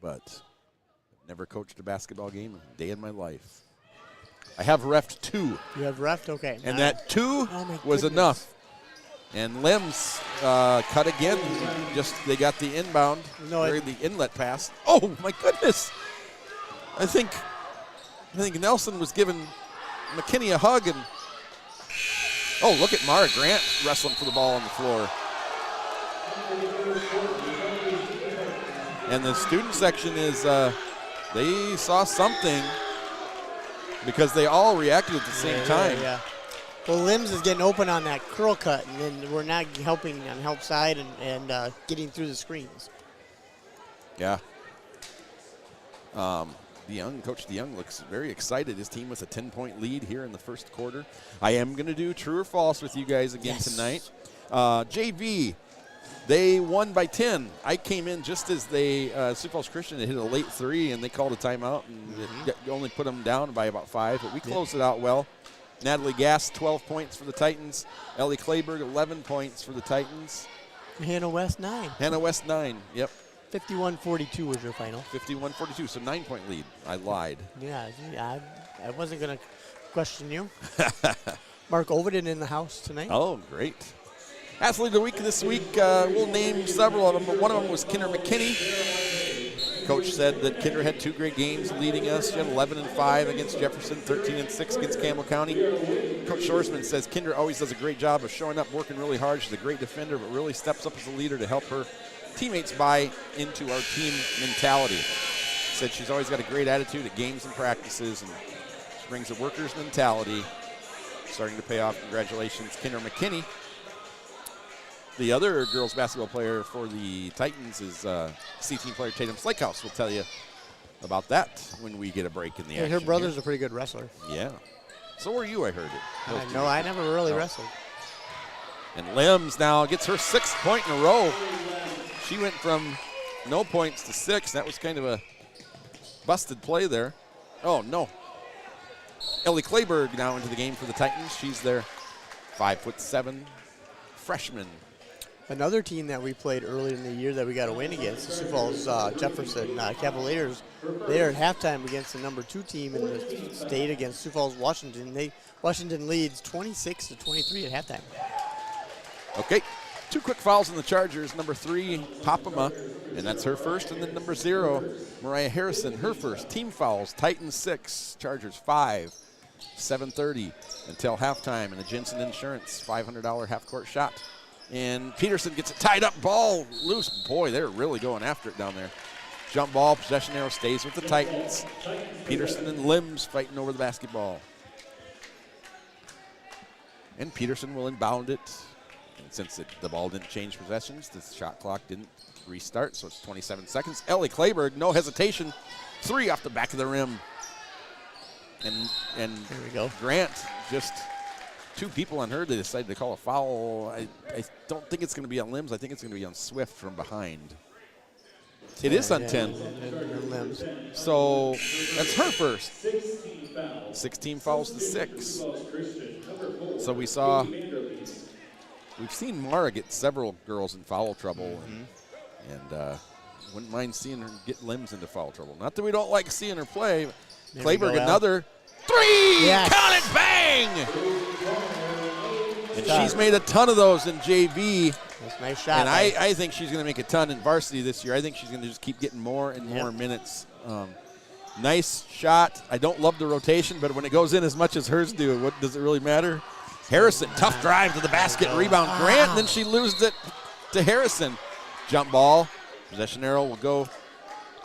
But I've never coached a basketball game a day in my life. I have refed 2. You have refed? Okay. And that 2 was enough. And Limbs cut again. Just they got the inbound, the inlet pass. Oh my goodness! I think Nelson was giving McKinney a hug, and oh, look at Mara Grant wrestling for the ball on the floor. And the student section is they saw something because they all reacted at the same time. Yeah. Well, Limbs is getting open on that curl cut, and then we're not helping on help side and getting through the screens. Yeah. Coach DeYoung looks very excited. His team with a 10-point lead here in the first quarter. I am going to do true or false with you guys again tonight. JV, they won by 10. I came in just as Sioux Falls Christian had hit a late 3, and they called a timeout, and only put them down by about 5. But we closed it out well. Natalie Gass, 12 points for the Titans. Ellie Clayberg, 11 points for the Titans. Hannah West, 9. Hannah West, 9. Yep. 51-42 was your final. 51-42, so 9-point lead. I lied. Yeah, I wasn't going to question you. Mark Overton in the house tonight. Oh, great. Athlete of the week this week, we'll name several of them, but one of them was Kinder McKinney. Coach said that Kinder had 2 great games leading us. She had 11-5 against Jefferson, 13-6 against Campbell County. Coach Shorsman says Kinder always does a great job of showing up, working really hard. She's a great defender, but really steps up as a leader to help her teammates buy into our team mentality. Said she's always got a great attitude at games and practices, and she brings a worker's mentality. Starting to pay off. Congratulations, Kinder McKinney. The other girls basketball player for the Titans is C-team player Tatum Slakehouse. We'll tell you about that when we get a break in the action. Her brother's a pretty good wrestler. Yeah. So were you, I heard it. No, I never really wrestled. And Limbs now gets her 6th point in a row. She went from no points to 6. That was kind of a busted play there. Oh, no. Ellie Clayberg now into the game for the Titans. She's their 5'7" freshman. Another team that we played earlier in the year that we got a win against, the Sioux Falls Jefferson Cavaliers. They are at halftime against the number 2 team in the state against Sioux Falls Washington. Washington leads 26-23 at halftime. Okay, 2 quick fouls on the Chargers. Number 3, Papama, and that's her first. And then number 0, Mariah Harrison, her first. Team fouls, Titans 6, Chargers 5. 7:30 until halftime, and the Jensen Insurance $500 half-court shot. And Peterson gets it tied up, ball loose. Boy, they're really going after it down there. jump ball. Possession arrow stays with the Titans. Peterson and Limbs fighting over the basketball. And Peterson will inbound it. And since the ball didn't change possessions, the shot clock didn't restart, so it's 27 seconds. Ellie Clayberg, no hesitation. 3 off the back of the rim. And There we go. Grant, just 2 people on her. They decided to call a foul. I don't think it's going to be on Limbs. I think it's going to be on Swift from behind. It is on 10. Limbs. So that's her first. 16 fouls to 6. So we've seen Mara get several girls in foul trouble, and wouldn't mind seeing her get Limbs into foul trouble. Not that we don't like seeing her play. Clayberg, another 3! Yes. Count it, bang! And she's made a ton of those in JV. That's a nice shot. And I think she's going to make a ton in varsity this year. I think she's going to just keep getting more and more minutes. Nice shot. I don't love the rotation, but when it goes in as much as hers do, what does it really matter? Harrison, tough drive to the basket, rebound Grant, and then she loses it to Harrison. Jump ball, possession arrow will go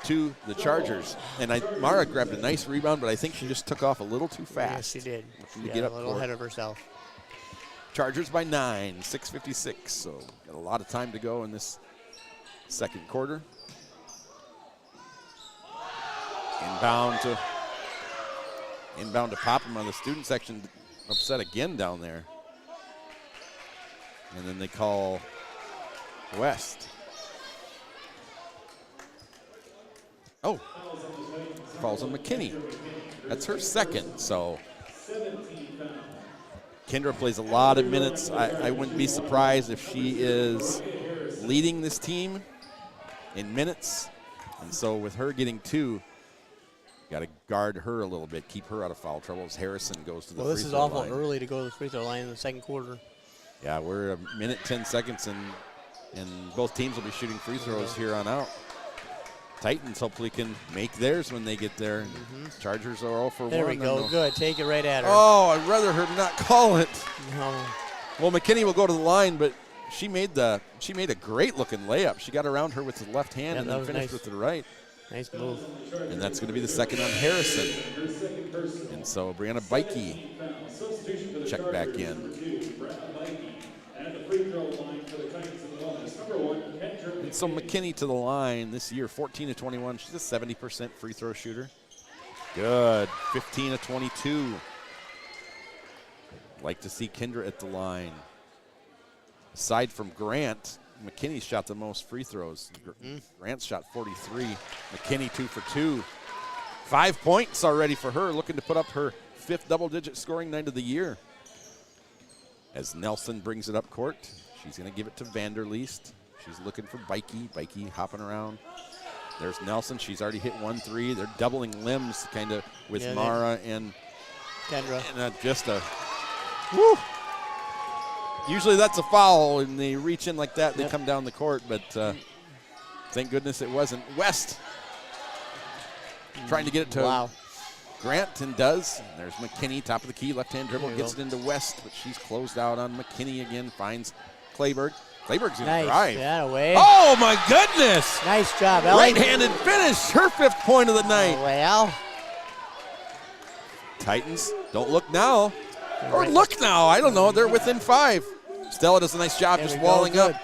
to the Chargers. And Mara grabbed a nice rebound, but I think she just took off a little too fast. Yes, she did. She got a little ahead of herself. Chargers by 9, 6:56. So got a lot of time to go in this second quarter. Inbound to Popham on the student section. Upset again down there. And then they call West. Oh, falls on McKinney. That's her second, so Kendra plays a lot of minutes. I wouldn't be surprised if she is leading this team in minutes. And so with her getting 2, got to guard her a little bit, keep her out of foul trouble as Harrison goes to the free throw line. Well, this is awful early to go to the free throw line in the second quarter. Yeah, we're a minute, 10 seconds, and both teams will be shooting free throws here on out. Titans hopefully can make theirs when they get there. Chargers are 0 for 1. There we go. Good. Take it right at her. Oh, I'd rather her not call it. No. Well, McKinney will go to the line, but she made a great looking layup. She got around her with the left hand and then finished with the right. Nice move. And that's going to be the second on Harrison. And so Brianna Bikey check back in. And so McKinney to the line this year, 14 of 21. She's a 70% free throw shooter. Good, 15 of 22. Like to see Kendra at the line. Aside from Grant, McKinney shot the most free throws. Grant shot 43. McKinney 2 for 2. 5 points already for her, looking to put up her 5th double-digit scoring night of the year. As Nelson brings it up court, she's going to give it to Vanderleest. She's looking for Bikey. Bikey hopping around. There's Nelson. She's already hit 1 3. They're doubling Limbs kind of with Mara and Kendra. And just a, woo. Usually that's a foul, and they reach in like that, they come down the court, but thank goodness it wasn't. West trying to get it to Grant, and does. And there's McKinney, top of the key, left-hand dribble, gets it into West, but she's closed out on McKinney again, finds Clayberg. Clayberg's going to drive. That away. Oh, my goodness. Nice job, Ellie. Right-handed finish, her 5th point of the night. Well. Titans, don't look now. Or look now, I don't know, they're within 5. Stella does a nice job just walling up.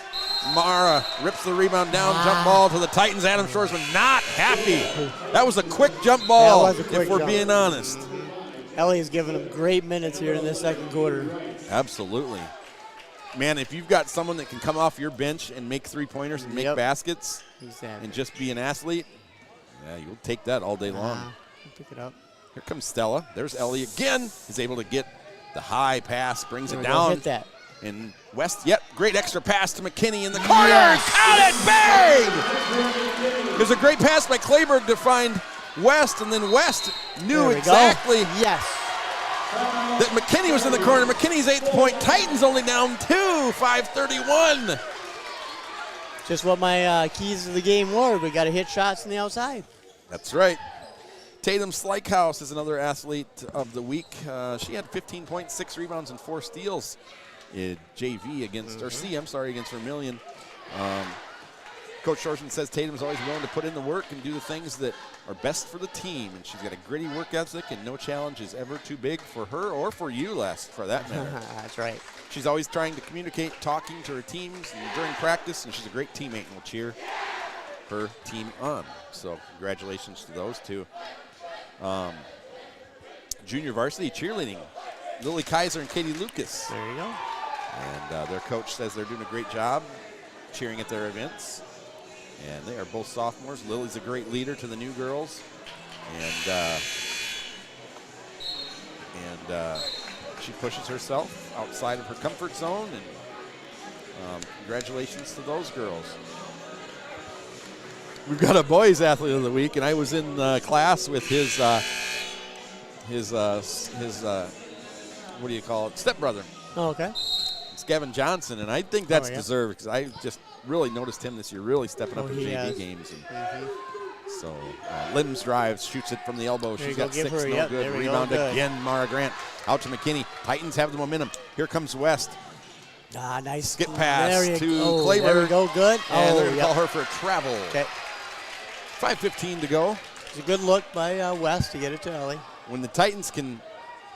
Mara rips the rebound down, jump ball to the Titans. Adam Shoresman not happy. That was a quick jump ball, if we're being honest. Ellie is giving them great minutes here in this second quarter. Absolutely. Man, if you've got someone that can come off your bench and make 3-pointers and make baskets and just be an athlete, yeah, you'll take that all day long. Pick it up. Here comes Stella. There's Ellie again. Is able to get the high pass, brings it down. Hit that. And West, great extra pass to McKinney in the corner. Count it, bang! There's a great pass by Clayberg to find West, and then West knew exactly that McKinney was in the corner. McKinney's 8th point. Titans only down 2, 5:31. Just what my keys to the game were. We got to hit shots from the outside. That's right. Tatum Slykehouse is another athlete of the week. She had 15 points, 6 rebounds, and 4 steals in JV against, against Vermillion. Coach Shorsman says Tatum's always willing to put in the work and do the things that are best for the team, and she's got a gritty work ethic, and no challenge is ever too big for her or for you, Les, for that matter. That's right. She's always trying to communicate, talking to her teams and during practice, and she's a great teammate and will cheer her team on. So congratulations to those two. Junior varsity cheerleading, Lily Kaiser and Katie Lucas. There you go. And their coach says they're doing a great job cheering at their events. And they are both sophomores. Lily's a great leader to the new girls. And she pushes herself outside of her comfort zone. And congratulations to those girls. We've got a boys athlete of the week, and I was in class with his what do you call it, stepbrother. Oh, okay. It's Gavin Johnson, and I think that's yeah. deserved because I just really noticed him this year really stepping up in he JV has. games. And so Limbs drives, shoots it from the elbow. There She's you go, got give 6, her, no yep, good. there we Rebound go, good. again, Mara Grant. Out to McKinney. Titans have the momentum. Here comes West. Nice. Skip pass There you to go. Clayburgh. There we go, good. And they're Oh, going to call her for a travel. Okay. 5:15 to go. It's a good look by West to get it to Ellie. When the Titans can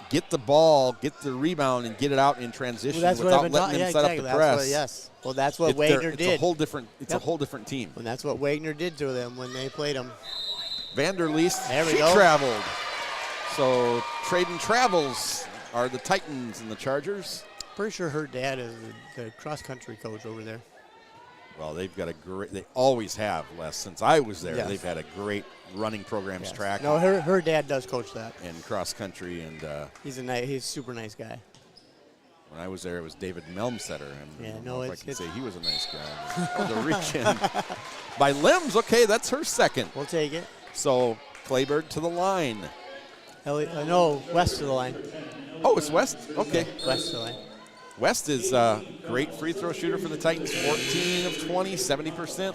get the ball, get the rebound, and get it out in transition Well, that's what without I've been letting them yeah, set exactly. up the That's press. what, yes. Well, that's what It's Wagner it's did. a whole different. It's Yep. a whole different team. And that's what Wagner did to them when they played them. Vanderleest, There we she go. traveled. So Traden Travels are the Titans and the Chargers. Pretty sure her dad is the cross-country coach over there. Well, they've got a great. They always have, Les. Since I was there, Yes. they've had a great running programs, Yes. track, No, her dad does coach that. and cross country. And He's a super nice guy. when I was there, it was David Melmsetter. And Yeah, I don't no, know if I it's- can say he was a nice guy. Oh, the reach in by Limbs. Okay, that's her second. We'll take it. So Clayburgh to the line. Ellie, no, West to the line. Oh, it's West. Okay. West to the line. West is a great free throw shooter for the Titans, 14 of 20, 70%.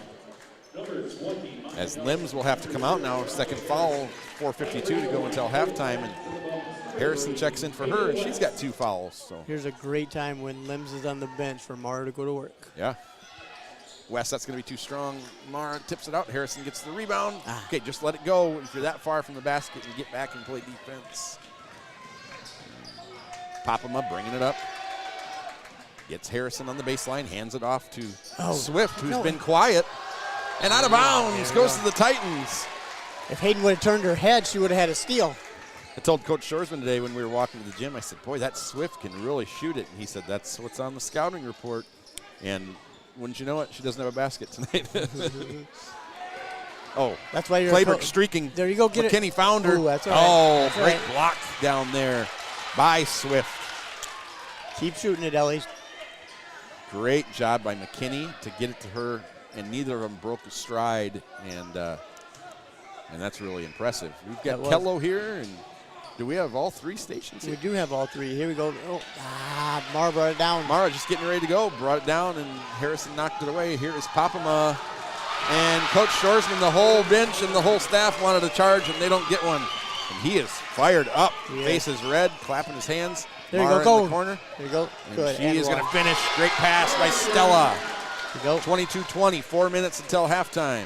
As Limbs will have to come out now, second foul, 4:52 to go until halftime, and Harrison checks in for her, and she's got 2 fouls. So Here's a great time when Limbs is on the bench for Mara to go to work. yeah. West, that's going to be too strong. Mara tips it out. Harrison gets the rebound. Okay, just let it go. If you're that far from the basket, and get back and play defense. Pop him up, bringing it up. Gets Harrison on the baseline, hands it off to Swift, who's been quiet. And out of bounds goes to the Titans. If Hayden would have turned her head, she would have had a steal. I told Coach Shorsman today when we were walking to the gym, I said, boy, that Swift can really shoot it. And he said, that's what's on the scouting report. And wouldn't you know it, she doesn't have a basket tonight. Oh, That's why you're Clayburgh streaking. There you go, get it. McKinney found her. Ooh, that's all right. Oh, That's all great right. block down there by Swift. Keep shooting it, Ellie. Great job by McKinney to get it to her, and neither of them broke a stride, and that's really impressive. We've got Kello here, and do we have all 3 stations here? We do have all 3. Here we go. Oh, Mara brought it down. Mara just getting ready to go, brought it down, and Harrison knocked it away. Here is Papama, and Coach Shorsman, the whole bench and the whole staff wanted a charge, and they don't get one. And he is fired up, face is red, clapping his hands. There Mara you go, in the corner. There you go. And Good. she is going to finish. Great pass by Stella. 22-20, 4 minutes until halftime.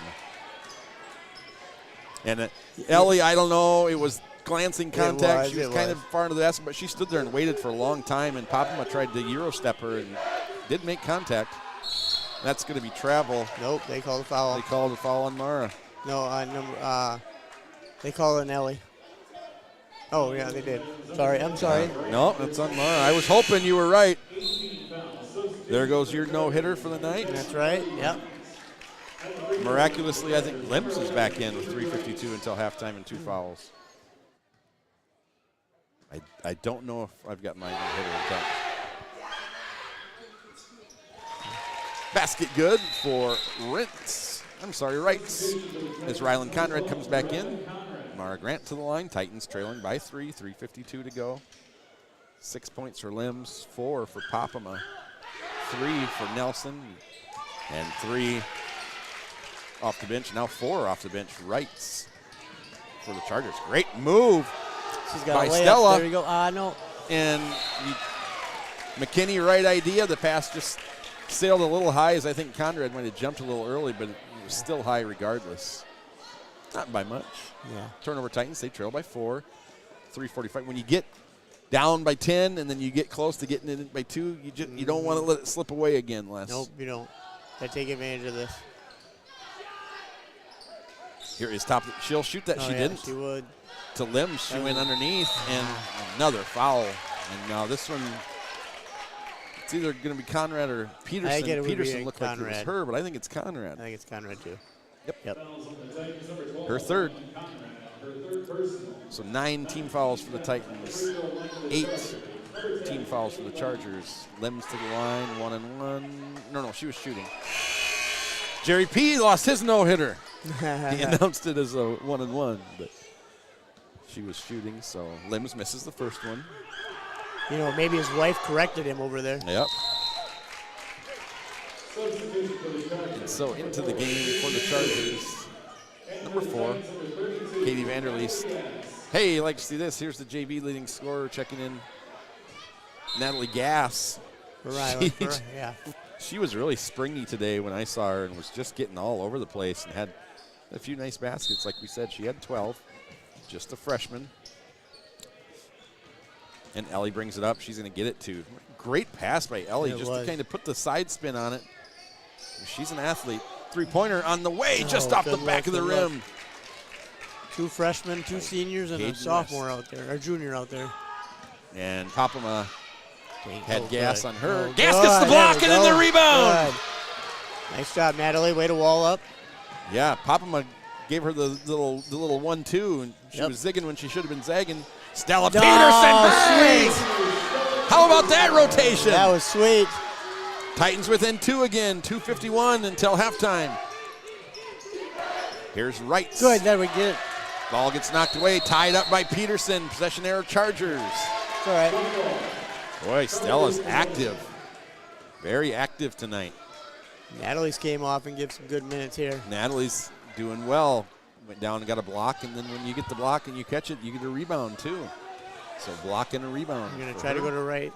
And Ellie, I don't know, it was glancing contact. She was kind of far into the basket, but she stood there and waited for a long time, and Papama tried to Euro step her and did make contact. That's going to be travel. Nope, they called a foul. They called a foul on Mara. No, they called an Ellie. Oh, yeah, they did. Sorry, I'm sorry. No, that's on Mara. I was hoping you were right. There goes your no-hitter for the night. That's right, yep. Miraculously, I think Limbs is back in with 3:52 until halftime and 2 fouls. I don't know if I've got my no-hitter in touch. Basket good for Rights. As Rylan Conrad comes back in. Mara Grant to the line. Titans trailing by 3, 3:52 to go. 6 points for Limbs, 4 for Papama, 3 for Nelson, and 3 off the bench. Now 4 off the bench. Rights for the Chargers. Great move She's got by a layup. Stella. There you go. No. And McKinney, right idea. The pass just sailed a little high, as I think Conrad might have jumped a little early, but was still high regardless. Not by much. Yeah. Turnover Titans, they trail by 4. 3:45. When you get down by 10 and then you get close to getting it by 2, you don't want to let it slip away again, Les. Nope, you don't. Got to take advantage of this. Here is top. She'll shoot that. She didn't. She would. To Limbs, she went underneath, and another foul. And now this one, it's either going to be Conrad or Peterson. Peterson looked like it was her, but I think it's Conrad. I think it's Conrad, too. Yep. Her third. So 9 team fouls for the Titans, 8 team fouls for the Chargers. Limbs to the line, 1-1. No, she was shooting. Jerry P. lost his no-hitter. He announced it as a 1-1, but she was shooting, so Limbs misses the first one. You know, maybe his wife corrected him over there. Yep. And so into the game for the Chargers, number 4, Katie Vanderleest. Hey, you like to see this? Here's the JV leading scorer checking in, Natalie Gass. She was really springy today when I saw her and was just getting all over the place and had a few nice baskets. Like we said, she had 12, just a freshman. And Ellie brings it up. She's going to get it too. Great pass by Ellie, just to kind of put the side spin on it. She's an athlete. 3-pointer on the way, just off the back of the rim. 2 freshmen, 2 seniors, and a sophomore out there, or junior out there. And Papama had Gass good. on her. Oh, Gass gets the block and then the rebound. Good. Nice job, Natalie. Way to wall up. Yeah, Papama gave her the little 1-2, and she was zigging when she should have been zagging. Stella Peterson. Sweet. How about that rotation? That was sweet. Titans within 2 again, 2:51 until halftime. Here's Wrights. Good, there we get it. Ball gets knocked away, tied up by Peterson. Possession error, Chargers. It's all right. Boy, Stella's active. Very active tonight. Natalie's came off and gave some good minutes here. Natalie's doing well. Went down and got a block, and then when you get the block and you catch it, you get a rebound too. So block and a rebound. I'm going to try to go to right.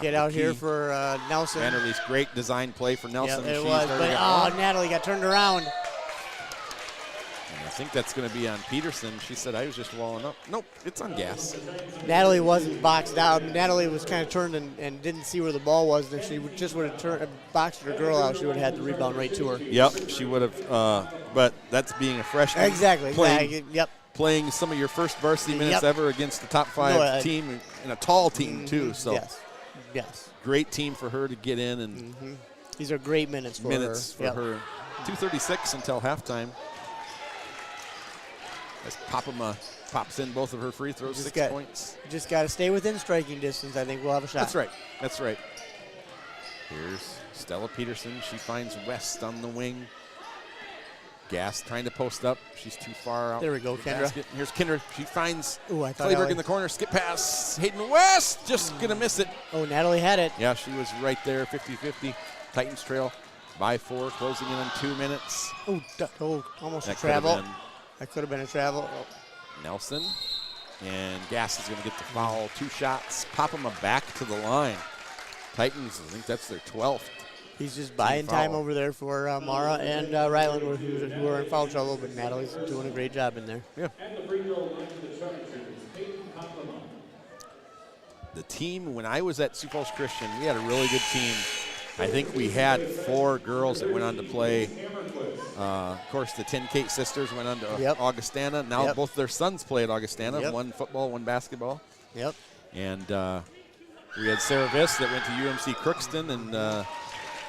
Get out here for Nelson. Vanderleest's great design play for Nelson. Yeah, it was, but Natalie got turned around. And I think that's going to be on Peterson. She said, I was just walling up. Nope, it's on Gass. Natalie wasn't boxed out. Natalie was kind of turned and didn't see where the ball was. And if she just would have boxed her girl out, she would have had the rebound right to her. Yep, she would have. But that's being a freshman. Exactly. Playing some of your first varsity minutes ever against the top 5 team and a tall team too. So yes. Great team for her to get in, and these are great minutes for her. 2:36 until halftime. As Papama pops in both of her free throws, 6 points. Just got to stay within striking distance. I think we'll have a shot. That's right. Here's Stella Peterson. She finds West on the wing. Gass trying to post up. She's too far out. There we go, Kendra. Here's Kendra. She finds Clayberg in the corner. Skip pass. Hayden West just going to miss it. Oh, Natalie had it. Yeah, she was right there, 50-50. Titans trail by 4, closing in on 2 minutes. Almost a travel. That could have been a travel. Nelson. And Gass is going to get the foul. 2 shots. Pop them back to the line. Titans, I think that's their 12th. He's just buying time over there for Mara and Ryland, who are in foul trouble, but Natalie's doing a great job in there. Yeah. The team, when I was at Sioux Falls Christian, we had a really good team. I think we had 4 girls that went on to play. Of course, the 10 Kate sisters went on to Augustana. Now both their sons play at Augustana, 1 football, 1 basketball. Yep. And we had Sarah Viss that went to UMC Crookston, and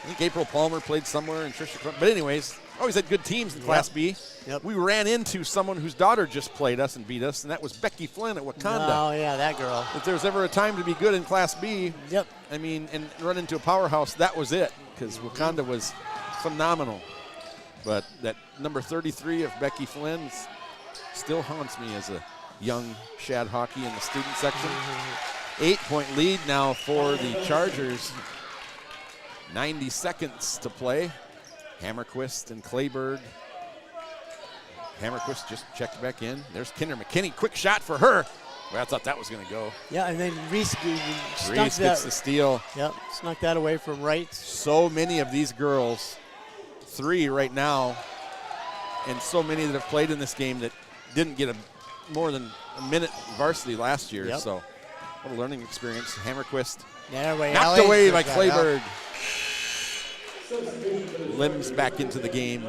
I think April Palmer played somewhere in Tricia. But anyways, always had good teams in Class B. Yep. We ran into someone whose daughter just played us and beat us, and that was Becky Flynn at Wakanda. Oh, yeah, that girl. If there's ever a time to be good in Class B, I mean, and run into a powerhouse, that was it, because Wakanda was phenomenal. But that number 33 of Becky Flynn still haunts me as a young Shad hockey in the student section. 8-point lead now for the Chargers. 90 seconds to play. Hammerquist and Clayberg. Hammerquist just checked back in. There's Kinder McKinney. Quick shot for her. Well, I thought that was going to go. Yeah, and then Reese gets the steal. Yep, snuck that away from Wright. So many of these girls 3 right now, and so many that have played in this game that didn't get more than a minute varsity last year. Yep. So what a learning experience. Hammerquist Knocked knocked away by Clayburg. Limbs back into the game.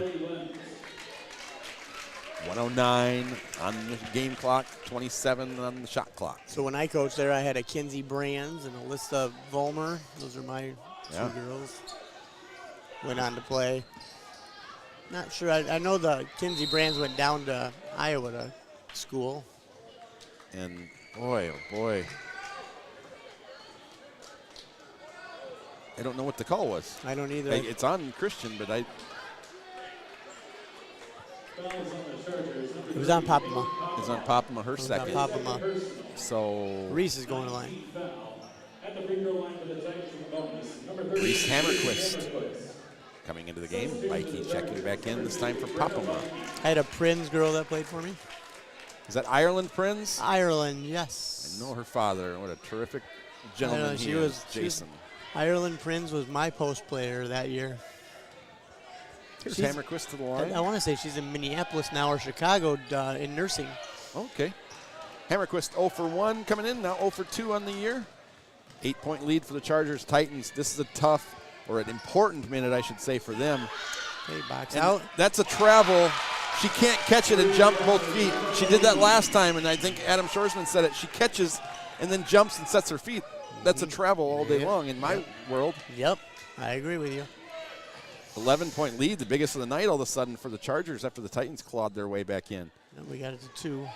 109 on the game clock, 27 on the shot clock. So when I coached there, I had a Kinsey Brands and Alyssa Vollmer. Those are my Yeah. 2 girls. Went on to play. Not sure. I know the Kinsey Brands went down to Iowa to school. And boy, oh boy. I don't know what the call was. I don't either. It's on Christian, but I. It was on Papama. It's on Papama, her It was second. on Papama. So Reese is going to line. Reese Hammerquist coming into the game. Mikey checking back in, this time for Papama. I had a Prinz girl that played for me. Is that Ireland Prinz? Ireland, yes. I know her father. What a terrific gentleman he she is, was Jason. Ireland Prinz was my post player that year. Here's She's- Hammerquist to the line. I want to say she's in Minneapolis now or Chicago in nursing. Okay. Hammerquist 0 for 1 coming in, now 0 for 2 on the year. 8-point lead for the Chargers. Titans, this is a tough, or an important minute, I should say, for them. Okay, box And out. that's a travel. She can't catch it and jump both feet. She did that last time, and I think Adam Shorsman said it. She catches and then jumps and sets her feet. That's a travel all day long in my world. Yep, I agree with you. 11-point lead, the biggest of the night all of a sudden for the Chargers after the Titans clawed their way back in. And we got it to 2.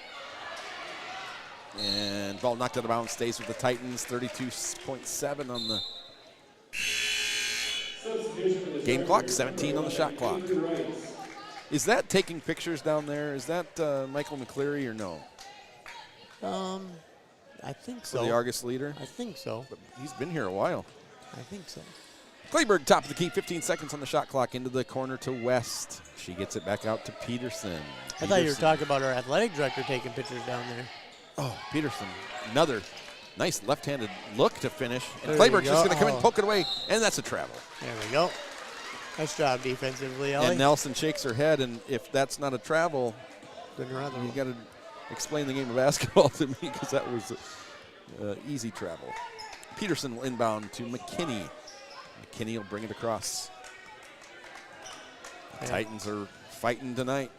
And ball knocked out of bounds, stays with the Titans. 32.7 on the game clock, 17 on the shot clock. Is that taking pictures down there? Is that Michael McCleary or no? I think For so. the Argus leader? I think so. But he's been here a while. I think so. Clayburg, top of the key, 15 seconds on the shot clock, into the corner to West. She gets it back out to Peterson. I thought you were talking about our athletic director taking pictures down there. Oh, Peterson, another nice left-handed look to finish. And There Clayburg's you just go. going to come in, Oh. poke it away, and that's a travel. There we go. Nice job defensively, Ellie. And Nelson shakes her head, and if that's not a travel, Good run. you got to explain the game of basketball to me, because that was easy travel. Peterson will inbound to McKinney. McKinney will bring it across. The Titans are fighting tonight.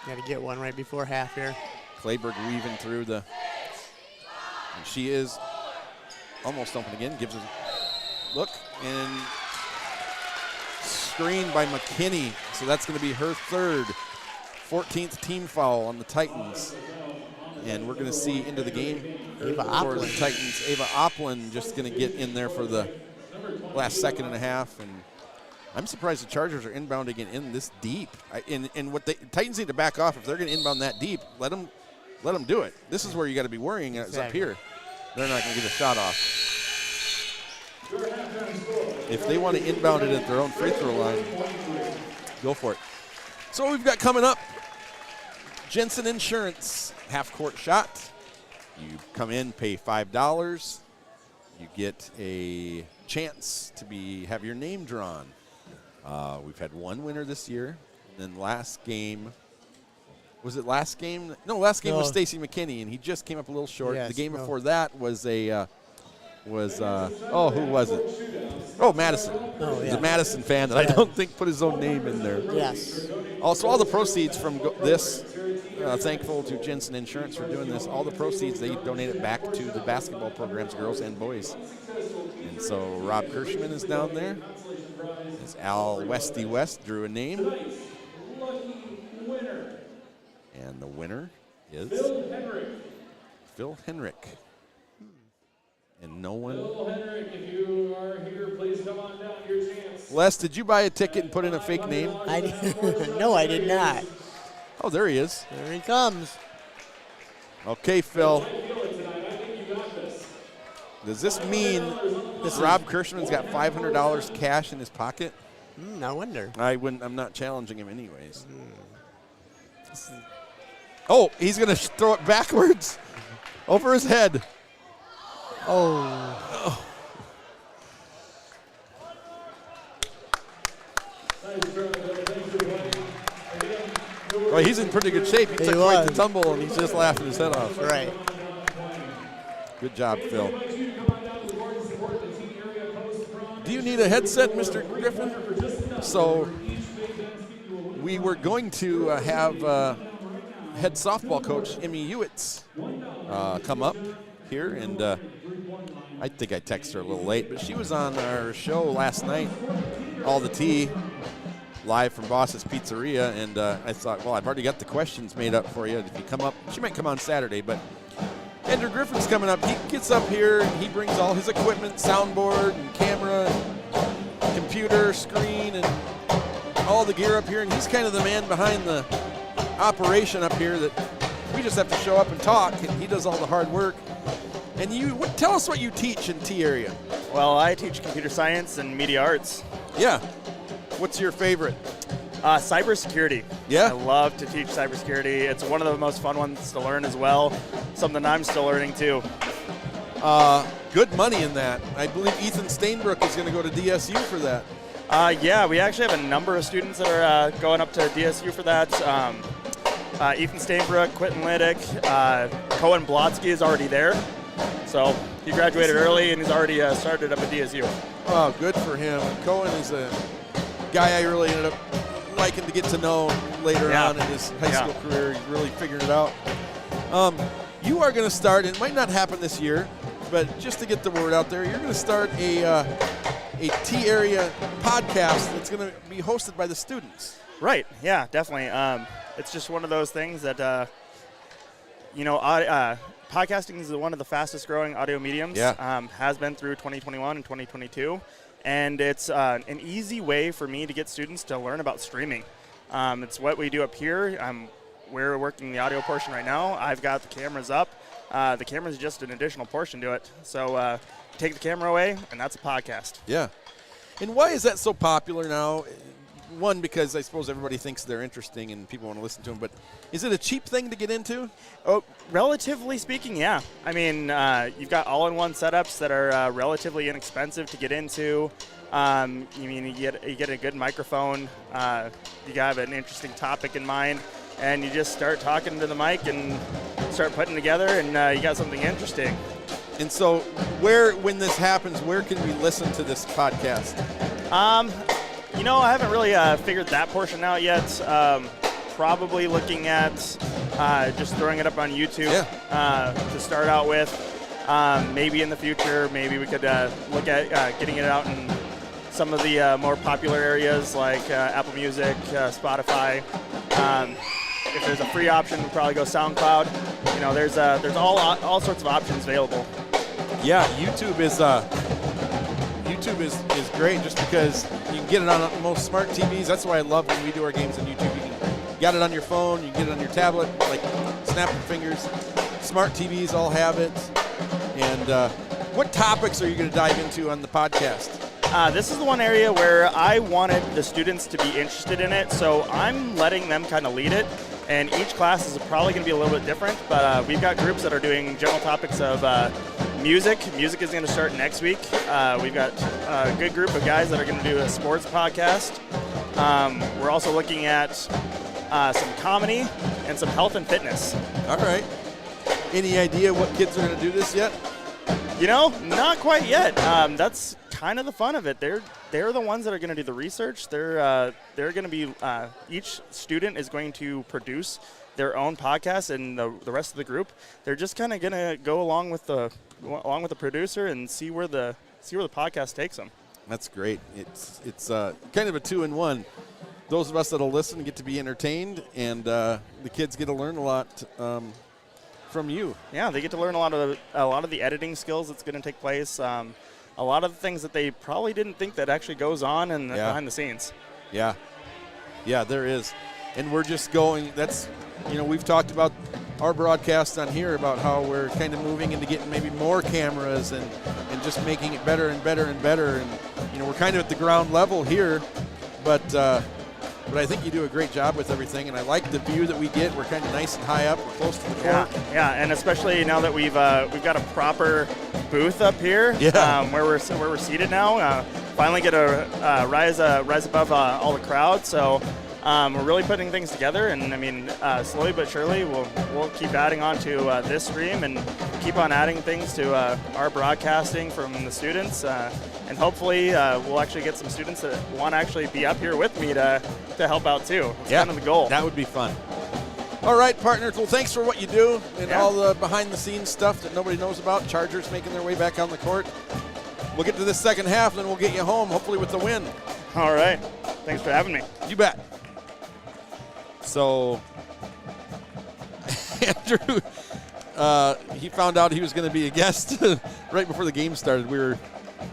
Got to get one right before half here. Clayburg weaving through the, and she is almost open again, gives a look, and screened by McKinney. So that's going to be her third, 14th team foul on the Titans. And we're going to see into the game Ava for the Oplin. Titans. Ava Oplin just going to get in there for the last second and a half. And I'm surprised the Chargers are inbounding it in this deep. And what the Titans need to back off. If they're going to inbound that deep, let them do it. This is where you got to be worrying. Is up Exactly. here. They're not going to get a shot off. If they want to inbound it at their own free throw line, go for it. So what we've got coming up, Jensen Insurance, half-court shot. You come in, pay $5. You get a chance to have your name drawn. We've had one winner this year. And then last game, was it last game? No, last game was No. Stacy McKinney, and he just came up a little short. Yes, the game no. before that was who was it? Oh, Madison. Oh, He's yeah. a Madison fan that I don't think put his own name in there. Yes. Also, all the proceeds from this, thankful to Jensen Insurance for doing this, all the proceeds, they donate it back to the basketball programs, girls and boys. And so Rob Kirschman is down there. As Al Westy West drew a name. And the winner is Phil Henrik. And no one. Phil Henrik, if you are here, please come on down. Your chance. Les, did you buy a ticket and put in a fake name? No, I did not. Oh, there he is. There he comes. Okay, Phil. I feel it tonight. I think you got this. Does this mean Rob Kirschman's got $500 cash in his pocket? No wonder. I'm not challenging him anyways. Oh, he's going to throw it backwards over his head. Oh. Nice try, Phil. Well, he's in pretty good shape. He took quite the tumble, and he's just laughing his head off. Right. Good job, Phil. Do you need a headset, Mr. Griffin? So we were going to have head softball coach Emmy Ewitz come up here, and I think I texted her a little late, but she was on our show last night, All the Tea, live from Boss's Pizzeria, and I thought, well, I've already got the questions made up for you. If you come up, she might come on Saturday, but Andrew Griffin's coming up. He gets up here, and he brings all his equipment, soundboard and camera, and computer, screen, and all the gear up here, and he's kind of the man behind the operation up here that we just have to show up and talk, and he does all the hard work. And tell us what you teach in T area. Well, I teach computer science and media arts. Yeah. What's your favorite? Cybersecurity. Yeah? I love to teach cybersecurity. It's one of the most fun ones to learn as well. Something I'm still learning too. Good money in that. I believe Ethan Stainbrook is going to go to DSU for that. Yeah, we actually have a number of students that are going up to DSU for that. Ethan Stainbrook, Quentin Liddick, Cohen Blotsky is already there. So he graduated early and he's already started up at DSU. Oh, good for him. Cohen is a guy I really ended up liking to get to know later on in his high school career. He's really figured it out. You are going to start, and it might not happen this year, but just to get the word out there, you're going to start a T area podcast that's going to be hosted by the students. Right. Yeah, definitely. It's just one of those things that, podcasting is one of the fastest growing audio mediums. Yeah. Has been through 2021 and 2022. And it's an easy way for me to get students to learn about streaming. It's what we do up here. We're working the audio portion right now. I've got the cameras up. The camera is just an additional portion to it. So take the camera away, and that's a podcast. Yeah. And why is that so popular now? One, because I suppose everybody thinks they're interesting and people want to listen to them, but is it a cheap thing to get into? Oh, relatively speaking, yeah. I mean, you've got all-in-one setups that are relatively inexpensive to get into. You get a good microphone, you have an interesting topic in mind, and you just start talking to the mic and start putting together, and you got something interesting. And so when this happens, where can we listen to this podcast? I haven't really figured that portion out yet. Probably looking at just throwing it up on YouTube to start out with. Maybe in the future, maybe we could look at getting it out in some of the more popular areas like Apple Music, Spotify. If there's a free option, we'll probably go SoundCloud. There's all sorts of options available. Yeah, YouTube is great just because you can get it on most smart TVs. That's why I love when we do our games on YouTube. You got it on your phone, you can get it on your tablet, like snap your fingers. Smart TVs all have it. And what topics are you going to dive into on the podcast? This is the one area where I wanted the students to be interested in it, so I'm letting them kind of lead it. And each class is probably going to be a little bit different, but we've got groups that are doing general topics of music. Music is going to start next week. We've got a good group of guys that are going to do a sports podcast. We're also looking at some comedy and some health and fitness. All right. Any idea what kids are going to do this yet? Not quite yet. That's kind of the fun of it. They're the ones that are going to do the research. They're going to be each student is going to produce their own podcast, and the rest of the group, they're just kind of going to go along with the producer and see where the podcast takes them. That's great. It's kind of a 2-in-1. Those of us that'll listen get to be entertained, and the kids get to learn a lot from you. Yeah, they get to learn a lot of the editing skills that's going to take place. A lot of the things that they probably didn't think that actually goes on behind the scenes. Yeah, there is, and we're just going. We've talked about our broadcast on here about how we're kind of moving into getting maybe more cameras and just making it better and better and better. And we're kind of at the ground level here, but I think you do a great job with everything, and I like the view that we get. We're kind of nice and high up. We're close to the court. Yeah, and especially now that we've got a proper booth up here, where we're seated now. Finally get to rise above all the crowd. So we're really putting things together, and I mean, slowly but surely, we'll keep adding on to this stream and keep on adding things to our broadcasting from the students, and hopefully we'll actually get some students that want to actually be up here with me to help out too. That's kind of the goal. That would be fun. All right, partners. Well, thanks for what you do and all the behind-the-scenes stuff that nobody knows about. Chargers making their way back on the court. We'll get to this second half, then we'll get you home, hopefully with the win. All right. Thanks for having me. You bet. So, Andrew, he found out he was going to be a guest right before the game started. We were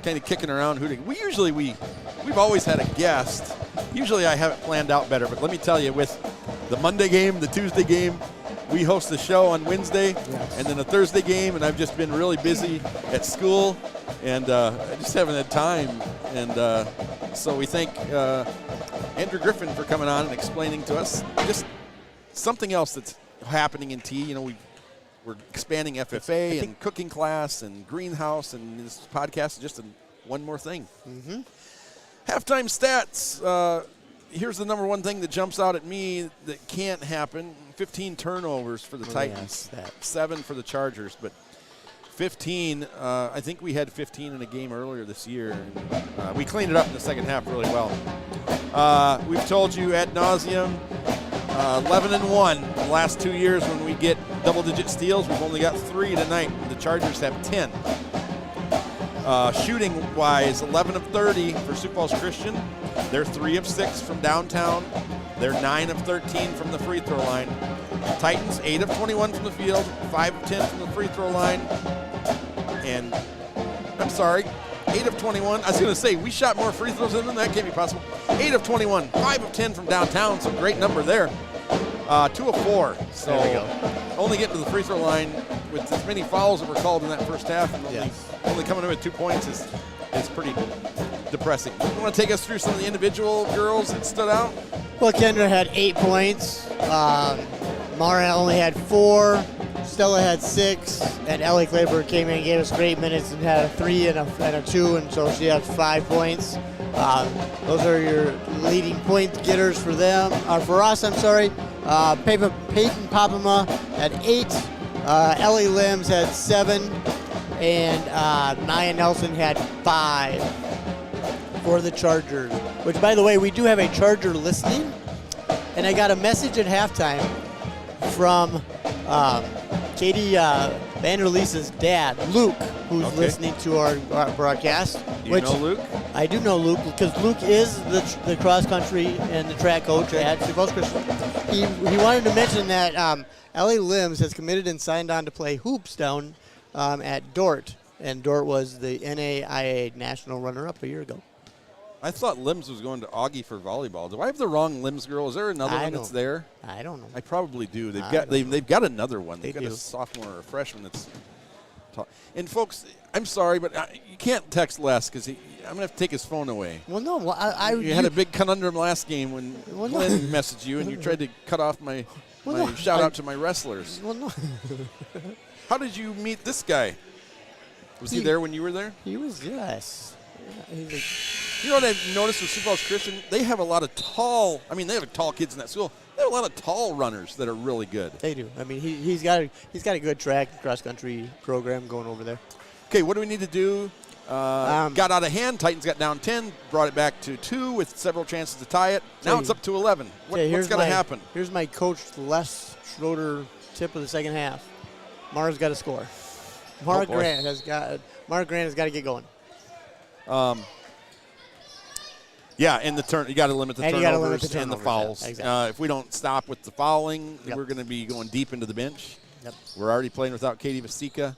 kind of kicking around hooting. We've always had a guest. Usually I have it planned out better, but let me tell you, with the Monday game, the Tuesday game, we host the show on Wednesday, and then a Thursday game, and I've just been really busy at school, and I just haven't had time. And so we thank Andrew Griffin for coming on and explaining to us just something else that's happening in T. You know, we're expanding FFA and cooking class and greenhouse, and this podcast is just one more thing. Mm-hmm. Halftime stats. Here's the number one thing that jumps out at me that can't happen. 15 turnovers for the Titans, 7 for the Chargers, but 15, I think we had 15 in a game earlier this year. And, we cleaned it up in the second half really well. We've told you ad nauseum, 11-1 in the last 2 years when we get double-digit steals. We've only got 3 tonight. The Chargers have 10. Shooting-wise, 11 of 30 for Sioux Falls Christian. They're 3 of 6 from downtown. They're 9 of 13 from the free throw line. Titans, 8 of 21 from the field, 5 of 10 from the free throw line. And, I'm sorry, 8 of 21. I was going to say, we shot more free throws than them. That can't be possible. 8 of 21, 5 of 10 from downtown, so great number there. 2 of 4. So there we go. Only getting to the free throw line with as many fouls that were called in that first half, and only coming in with 2 points is pretty depressing. You want to take us through some of the individual girls that stood out? Well, Kendra had 8 points. Mara only had 4. Stella had 6. And Ellie Clayburgh came in and gave us great minutes and had a 3 and a 2, and so she had 5 points. Those are your leading point getters for them. For us, I'm sorry. Peyton Papama had 8. Ellie Limbs had 7. And Maya Nelson had 5 for the Chargers. Which, by the way, we do have a Charger listening. And I got a message at halftime from Katie Vanderleest's dad, Luke, who's listening to our broadcast. Do you know Luke? I do know Luke because Luke is the cross country and the track coach at Sioux Falls Christian. He wanted to mention that Ellie Limbs has committed and signed on to play hoops down at Dort. And Dort was the NAIA national runner-up a year ago. I thought Limbs was going to Augie for volleyball. Do I have the wrong Limbs girl? Is there another one that's there? I don't know. I probably do. They've got another one. They've got do. a sophomore or a freshman that's tall. And folks, I'm sorry, but you can't text Les because I'm gonna have to take his phone away. Well, no. You had a big conundrum last game when Glenn messaged you and you tried to cut off my shout out to my wrestlers. Well, no. How did you meet this guy? Was he there when you were there? He was, yes. Yeah, you know what I've noticed with Sioux Falls Christian? They have a lot of they have tall kids in that school. They have a lot of tall runners that are really good. They do. I mean, he's got a good track cross-country program going over there. Okay, what do we need to do? Got out of hand. Titans got down 10, brought it back to 2 with several chances to tie it. Now it's up to 11. What's going to happen? Here's my coach Les Schroeder tip of the second half. Mara's got to score. Mara Grant has got to get going. Yeah, and you got to limit the turnovers and the fouls. Yeah, exactly. If we don't stop with the fouling, we're going to be going deep into the bench. Yep. We're already playing without Katie Vasika,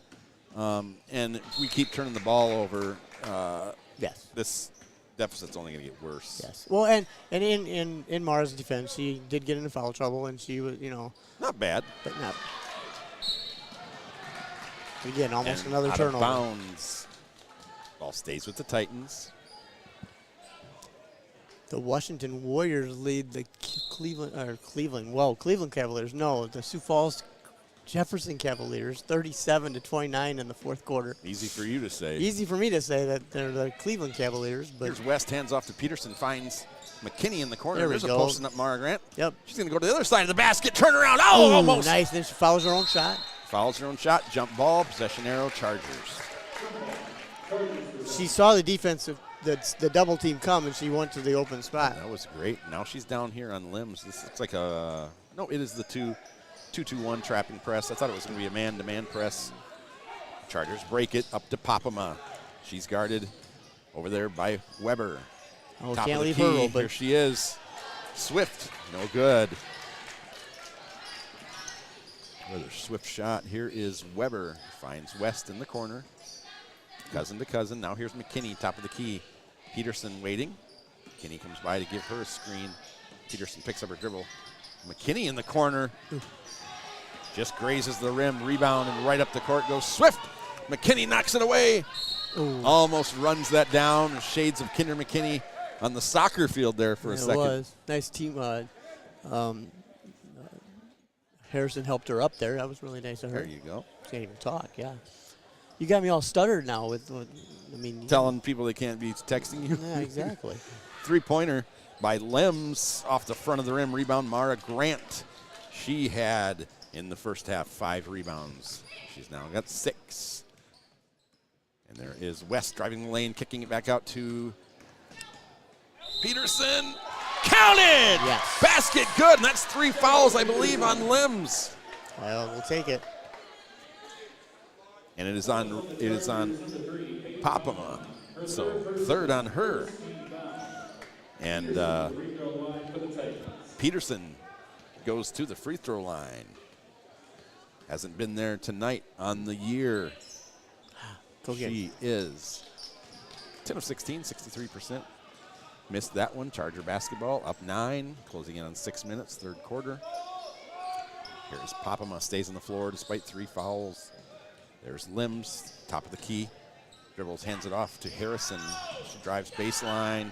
and if we keep turning the ball over, this deficit's only going to get worse. Yes. Well, and in Mara's defense, she did get into foul trouble, and she was, not bad, but not. Again, almost and another out turnover. Of bounds. Ball stays with the Titans. The Washington Warriors lead the Cleveland Cavaliers. No, the Sioux Falls Jefferson Cavaliers, 37-29 in the fourth quarter. Easy for you to say. Easy for me to say that they're the Cleveland Cavaliers. But here's West, hands off to Peterson, finds McKinney in the corner. There we There's a go. posting up Mara Grant. Yep. She's going to go to the other side of the basket. Turn around. Oh, Ooh, almost. Nice. Then she fouls her own shot. Fouls her own shot. Jump ball. Possession arrow. Chargers. She saw the defensive, the double team come, and she went to the open spot. That was great. Now she's down here on limbs. This looks like a no. It is the 2-2-1 trapping press. I thought it was going to be a man-to-man press. Chargers break it up to Papama. She's guarded over there by Weber. Oh, Top can't of the leave key. her open. Here she is. Swift. No good. Another Swift shot. Here is Weber. Finds West in the corner. Cousin to cousin. Now here's McKinney, top of the key. Peterson waiting. McKinney comes by to give her a screen. Peterson picks up her dribble. McKinney in the corner. Just grazes the rim. Rebound and right up the court goes Swift. McKinney knocks it away. Ooh. Almost runs that down. Shades of Kinder McKinney on the soccer field there for a second. It was. Nice team. Harrison helped her up there. That was really nice of her. There you go. Can't even talk, yeah. You got me all stuttered now with I mean. Telling people they can't be texting you. Yeah, exactly. Three-pointer by Lems off the front of the rim. Rebound, Mara Grant. She had, in the first half, 5 rebounds. She's now got 6. And there is West driving the lane, kicking it back out to Peterson. Counted! Yes. Basket good, and that's 3 fouls, I believe, on Lems. Well, we'll take it. And it is on Papama. So third on her. And Peterson goes to the free throw line. Hasn't been there tonight on the year. Go get She is 10 of 16, 63%. Missed that one. Charger basketball up 9, closing in on 6 minutes, third quarter. Here's Papama, stays on the floor despite 3 fouls. There's Limbs, top of the key. Dribbles, hands it off to Harrison. She drives baseline.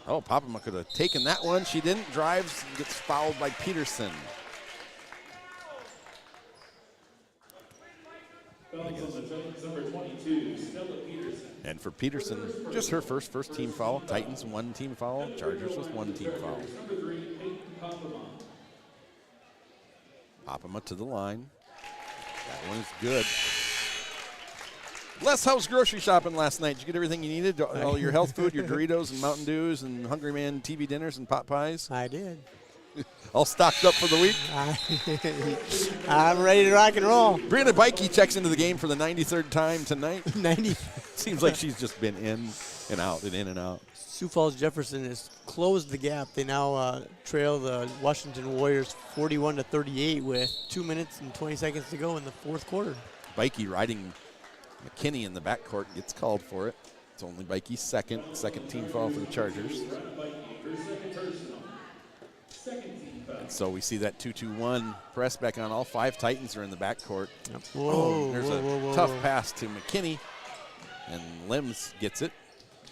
Oh, Papama could have taken that one. She didn't. Drives, gets fouled by Peterson. Number 22, Stella Peterson. And for Peterson, just her first team foul. Titans 1 team foul. Chargers with 1 team foul. Number 3, Peyton Papama. Papama to the line. That one's good. Les, how's grocery shopping last night? Did you get everything you needed? All your health food, your Doritos and Mountain Dews and Hungry Man TV dinners and pot pies? I did. All stocked up for the week? I'm ready to rock and roll. Brianna Bikey checks into the game for the 93rd time tonight. 90. Seems like she's just been in and out and in and out. Sioux Falls Jefferson has closed the gap. They now trail the Washington Warriors 41-38 with 2 minutes and 20 seconds to go in the fourth quarter. Bikey riding McKinney in the backcourt, gets called for it. It's only Bikey's second team foul for the Chargers. And so we see that 2-2-1 press back on. All 5 Titans are in the backcourt. Yep. There's a tough pass to McKinney, and Limbs gets it.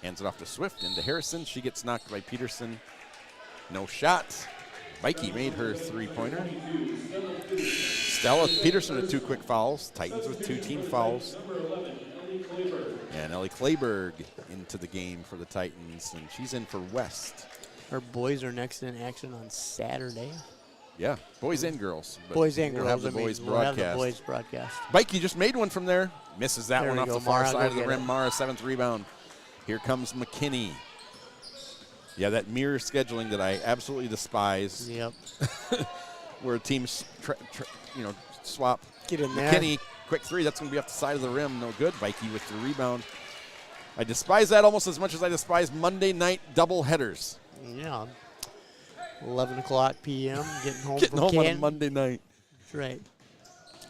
Hands it off to Swift into Harrison. She gets knocked by Peterson. No shots. Bikey made her 3-pointer. Stella Peterson with 2 quick fouls. Titans with 2 team fouls. And Ellie Clayberg into the game for the Titans, and she's in for West. Our boys are next in action on Saturday. Yeah, boys and girls. But Boys and we'll girls. have the boys broadcast. We'll have the boys broadcast. Bikey just made one from there. Misses that There one we off go. the far Mara, side go of the get rim. it. Mara, 7th rebound. Here comes McKinney. Yeah, that mirror scheduling that I absolutely despise. Yep. Where teams, swap. Get in there. McKinney, quick 3. That's going to be off the side of the rim. No good. Bikey with the rebound. I despise that almost as much as I despise Monday night double headers. Yeah. 11 o'clock p.m. Getting home Getting from home on a Canton. Monday night. That's right.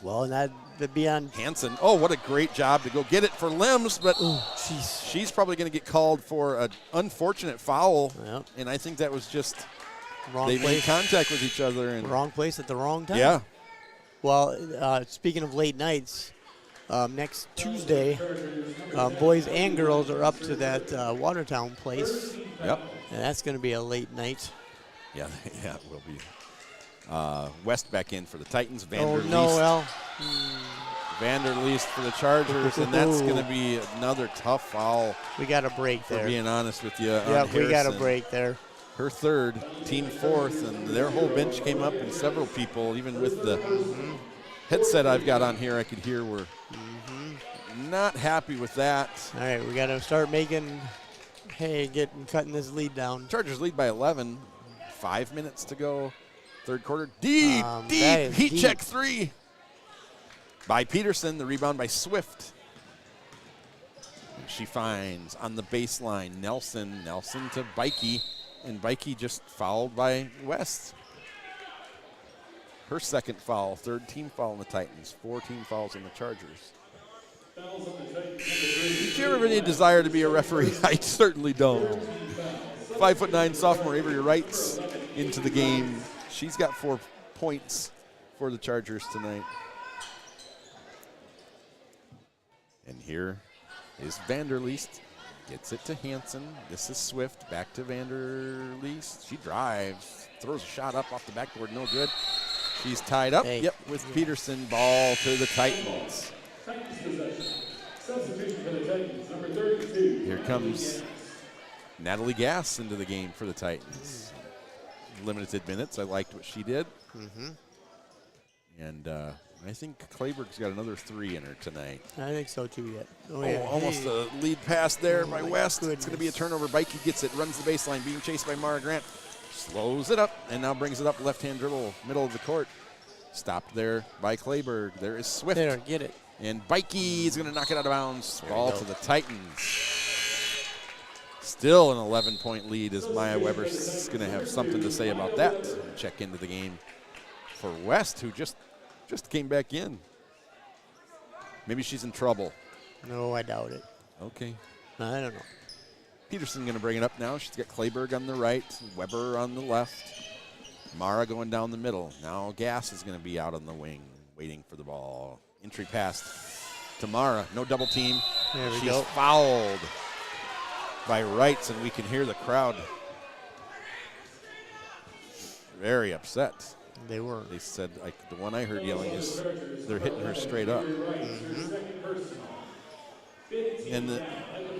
Well, and that'd be on. Hanson. Oh, what a great job to go get it for Limbs, but Jeez. she's probably going to get called for an unfortunate foul. Yep. And I think that was just Wrong they made place. contact with each other. And Wrong place at the wrong time. yeah. Well, speaking of late nights, next Tuesday, boys and girls are up to that Watertown place. Yep. And that's going to be a late night. Yeah, it will be. West back in for the Titans. Oh, no, well. Vanderleest for the Chargers, and that's going to be another tough foul. We got a break For there. being honest with you, Yep, we got a Harrison. break there. her third, team fourth, and their whole bench came up, and several people, even with the headset I've got on here, I could hear were not happy with that. All right, we got to start making hay, cutting this lead down. Chargers lead by 11. 5 minutes to go. Third quarter. Deep heat deep. check three by Peterson. The rebound by Swift. And she finds on the baseline Nelson. Nelson to Bikey. And Bikey just fouled by West. Her second foul. Third team foul on the Titans. 4 team fouls on the Chargers. Did you ever have any desire to be a referee? I certainly don't. 5'9" sophomore Avery Wrights into the game. She's got 4 points for the Chargers tonight. And here is Vanderleest. Gets it to Hansen. This is Swift. Back to Vanderleest. She drives. Throws a shot up off the backboard. No good. She's tied up. Hey. Yep, with Peterson. Ball to the Titans. Here comes Natalie Gass into the game for the Titans. Limited minutes. I liked what she did. And I think Clayburg's got another 3 in her tonight. I think so too yet. Almost a lead pass there by my West. goodness. It's going to be a turnover. Bikey gets it, runs the baseline, being chased by Mara Grant. Slows it up, and now brings it up left-hand dribble, middle of the court. Stopped there by Clayburg. There is Swift. There, get it. And Bikey is going to knock it out of bounds. Ball to the Titans. Still an 11-point lead as Maya Weber's going to have something to say about that. Check into the game for West, who just came back in. Maybe she's in trouble. No, I doubt it. Okay. I don't know. Peterson going to bring it up now. She's got Clayburg on the right, Weber on the left. Mara going down the middle. Now Gass is going to be out on the wing, waiting for the ball. Entry pass to Mara. No double team. There we She's go. fouled by Wrights, and we can hear the crowd very upset. They were. They said, like the one I heard yelling is, they're hitting her straight up. And the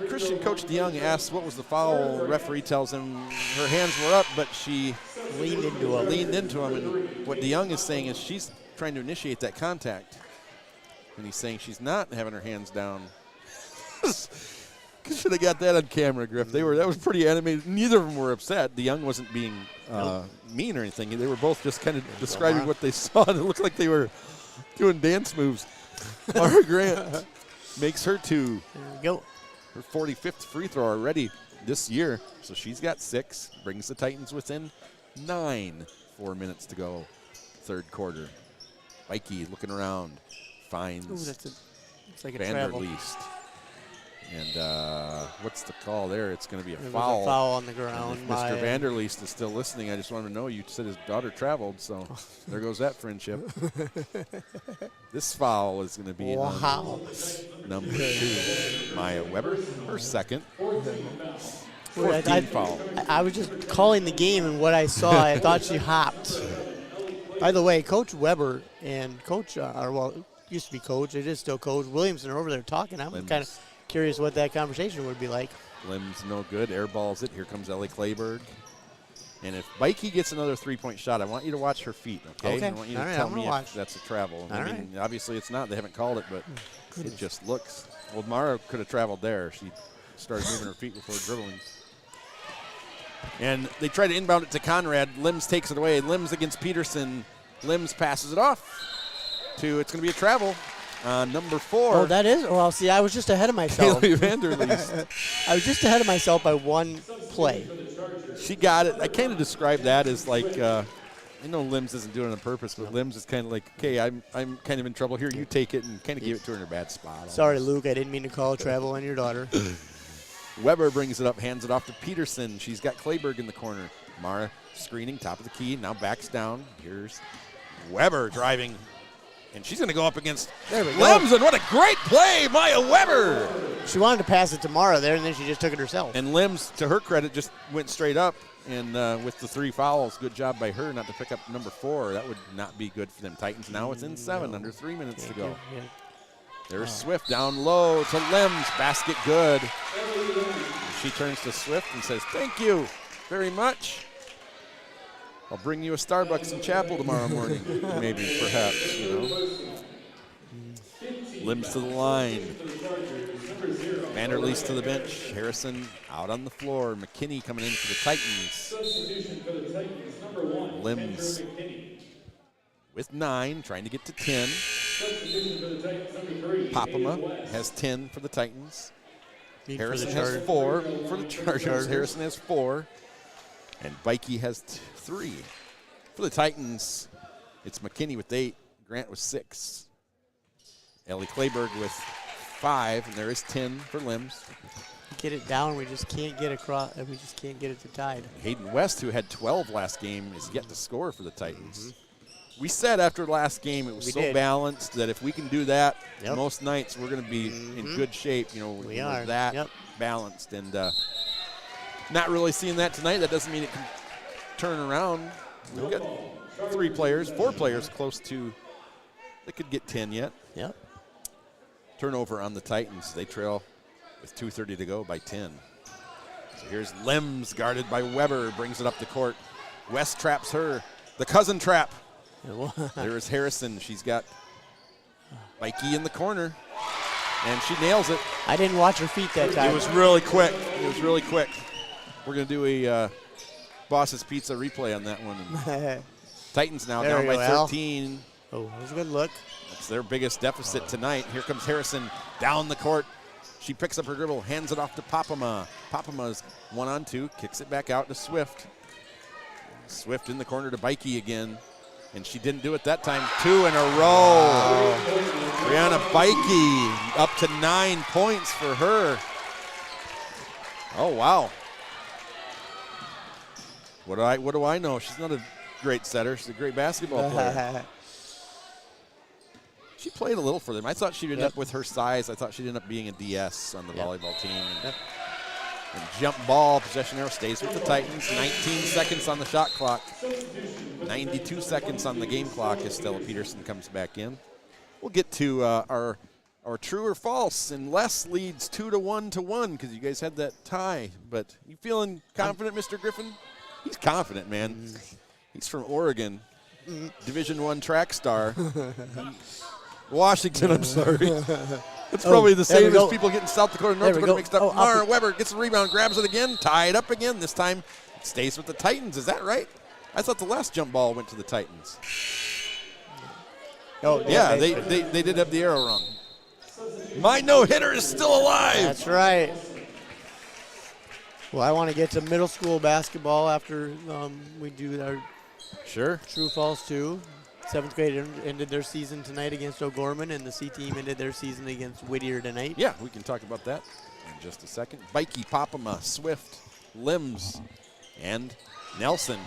Christian coach DeYoung asks what was the foul. Referee tells him her hands were up, but she Leaned into him. And what DeYoung is saying is she's trying to initiate that contact. And he's saying she's not having her hands down. Should have got that on camera, Griff. That was pretty animated. Neither of them were upset. DeYoung wasn't being mean or anything. They were both just kind of describing what they saw, and it looked like they were doing dance moves. Mara Grant makes her 2. There we go. Her 45th free throw already this year. So she's got 6. Brings the Titans within 9. 4 minutes to go. Third quarter. Mikey looking around. Finds It's like a travel. Vanderleest. And what's the call there? It's going to be a There was foul. a foul on the And ground. if Mr. Vanderleest is still listening, I just want to know, you said his daughter traveled, so there goes that friendship. This foul is going to be on number 2, Maya Weber, her second. 14th foul. I was just calling the game, and what I saw, I thought she hopped. By the way, Coach Weber and Coach, used to be Coach, it is still Coach Williamson are over there talking. I'm kind of curious what that conversation would be like. Limbs no good, air balls it. Here comes Ellie Clayburg. And if Bikey gets another 3-point shot, I want you to watch her feet, okay? Okay. I want you All to right, tell I'm me gonna if watch. that's a travel. All I mean, obviously it's not. They haven't called it, but it just looks. Well, Mara could have traveled there. She started moving her feet before dribbling. And they try to inbound it to Conrad. Limbs takes it away. Limbs against Peterson. Limbs passes it off to, it's going to be a travel. Number 4. Oh, that is? Well, see, I was just ahead of myself. Haley Vanderleest. I was just ahead of myself by 1 play. She got it. I kind of describe that as like, I know Limbs isn't doing it on purpose, but Limbs is kind of like, okay, I'm kind of in trouble here. You take it, and kind of give it to her in her bad spot. Sorry, Luke, I didn't mean to call travel on your daughter. Weber brings it up, hands it off to Peterson. She's got Clayburg in the corner. Mara screening, top of the key, now backs down. Here's Weber driving, and she's going to go up against Limbs, and what a great play, Maya Weber! She wanted to pass it to Mara there, and then she just took it herself. And Limbs, to her credit, just went straight up, and with the 3 fouls, good job by her not to pick up number 4. That would not be good for them Titans. Now it's in 7, under 3 minutes to go. Yeah. There's Swift down low to Limbs, basket good. She turns to Swift and says, thank you. very much. I'll bring you a Starbucks in chapel tomorrow morning, maybe, perhaps, you know. Limbs to the line. Vanderleest to the bench. Harrison out on the floor. McKinney coming in for the Titans. Limbs with 9, trying to get to 10. Papama has 10 for the Titans. Harrison has 4 for the Chargers. Harrison has 4. And Bikey has 3. For the Titans, it's McKinney with 8. Grant with 6. Ellie Clayberg with 5. And there is 10 for Limbs. Get it down. We just can't get across. We just can't get it to Tide. Hayden West, who had 12 last game, is yet to score for the Titans. We said after last game it was so balanced that if we can do that most nights, we're going to be in good shape. You know, we are that balanced, and not really seeing that tonight. That doesn't mean it can turn around. We've got 4 players close to that could get 10 yet. Yep. Turnover on the Titans. They trail with 2:30 to go by 10. So here's Limbs guarded by Weber, brings it up the court. West traps her. The cousin trap. There is Harrison. She's got Mikey in the corner, and she nails it. I didn't watch her feet that time. It was really quick. We're going to do a Boss's Pizza replay on that one. Titans now down by 13. Oh, that was a good look. That's their biggest deficit tonight. Here comes Harrison down the court. She picks up her dribble, hands it off to Papama. Papama's 1-on-2, kicks it back out to Swift. Swift in the corner to Bikey again. And she didn't do it that time. 2 in a row. Wow. Brianna Bikey up to 9 points for her. Oh, wow. What do I know? She's not a great setter. She's a great basketball player. She played a little for them. I thought she'd end up with her size. I thought she'd end up being a DS on the volleyball team. And jump ball, possession arrow stays with the Titans. 19 seconds on the shot clock. 92 seconds on the game clock as Stella Peterson comes back in. We'll get to our true or false, and Les leads 2-1 because you guys had that tie. But you feeling confident, Mr. Griffin? He's confident, man. He's from Oregon, Division I track star. Washington, I'm sorry. It's probably the same as people getting South Dakota, North Dakota mixed up. Mara Weber gets the rebound, grabs it again, tied up again. This time it stays with the Titans. Is that right? I thought the last jump ball went to the Titans. Oh, yeah, they did have the arrow wrong. My no-hitter is still alive. That's right. Well, I want to get to middle school basketball after we do our true false too. 7th grade ended their season tonight against O'Gorman, and the C team ended their season against Whittier tonight. Yeah, we can talk about that in just a second. Bikey, Papama, Swift, Limbs, and Nelson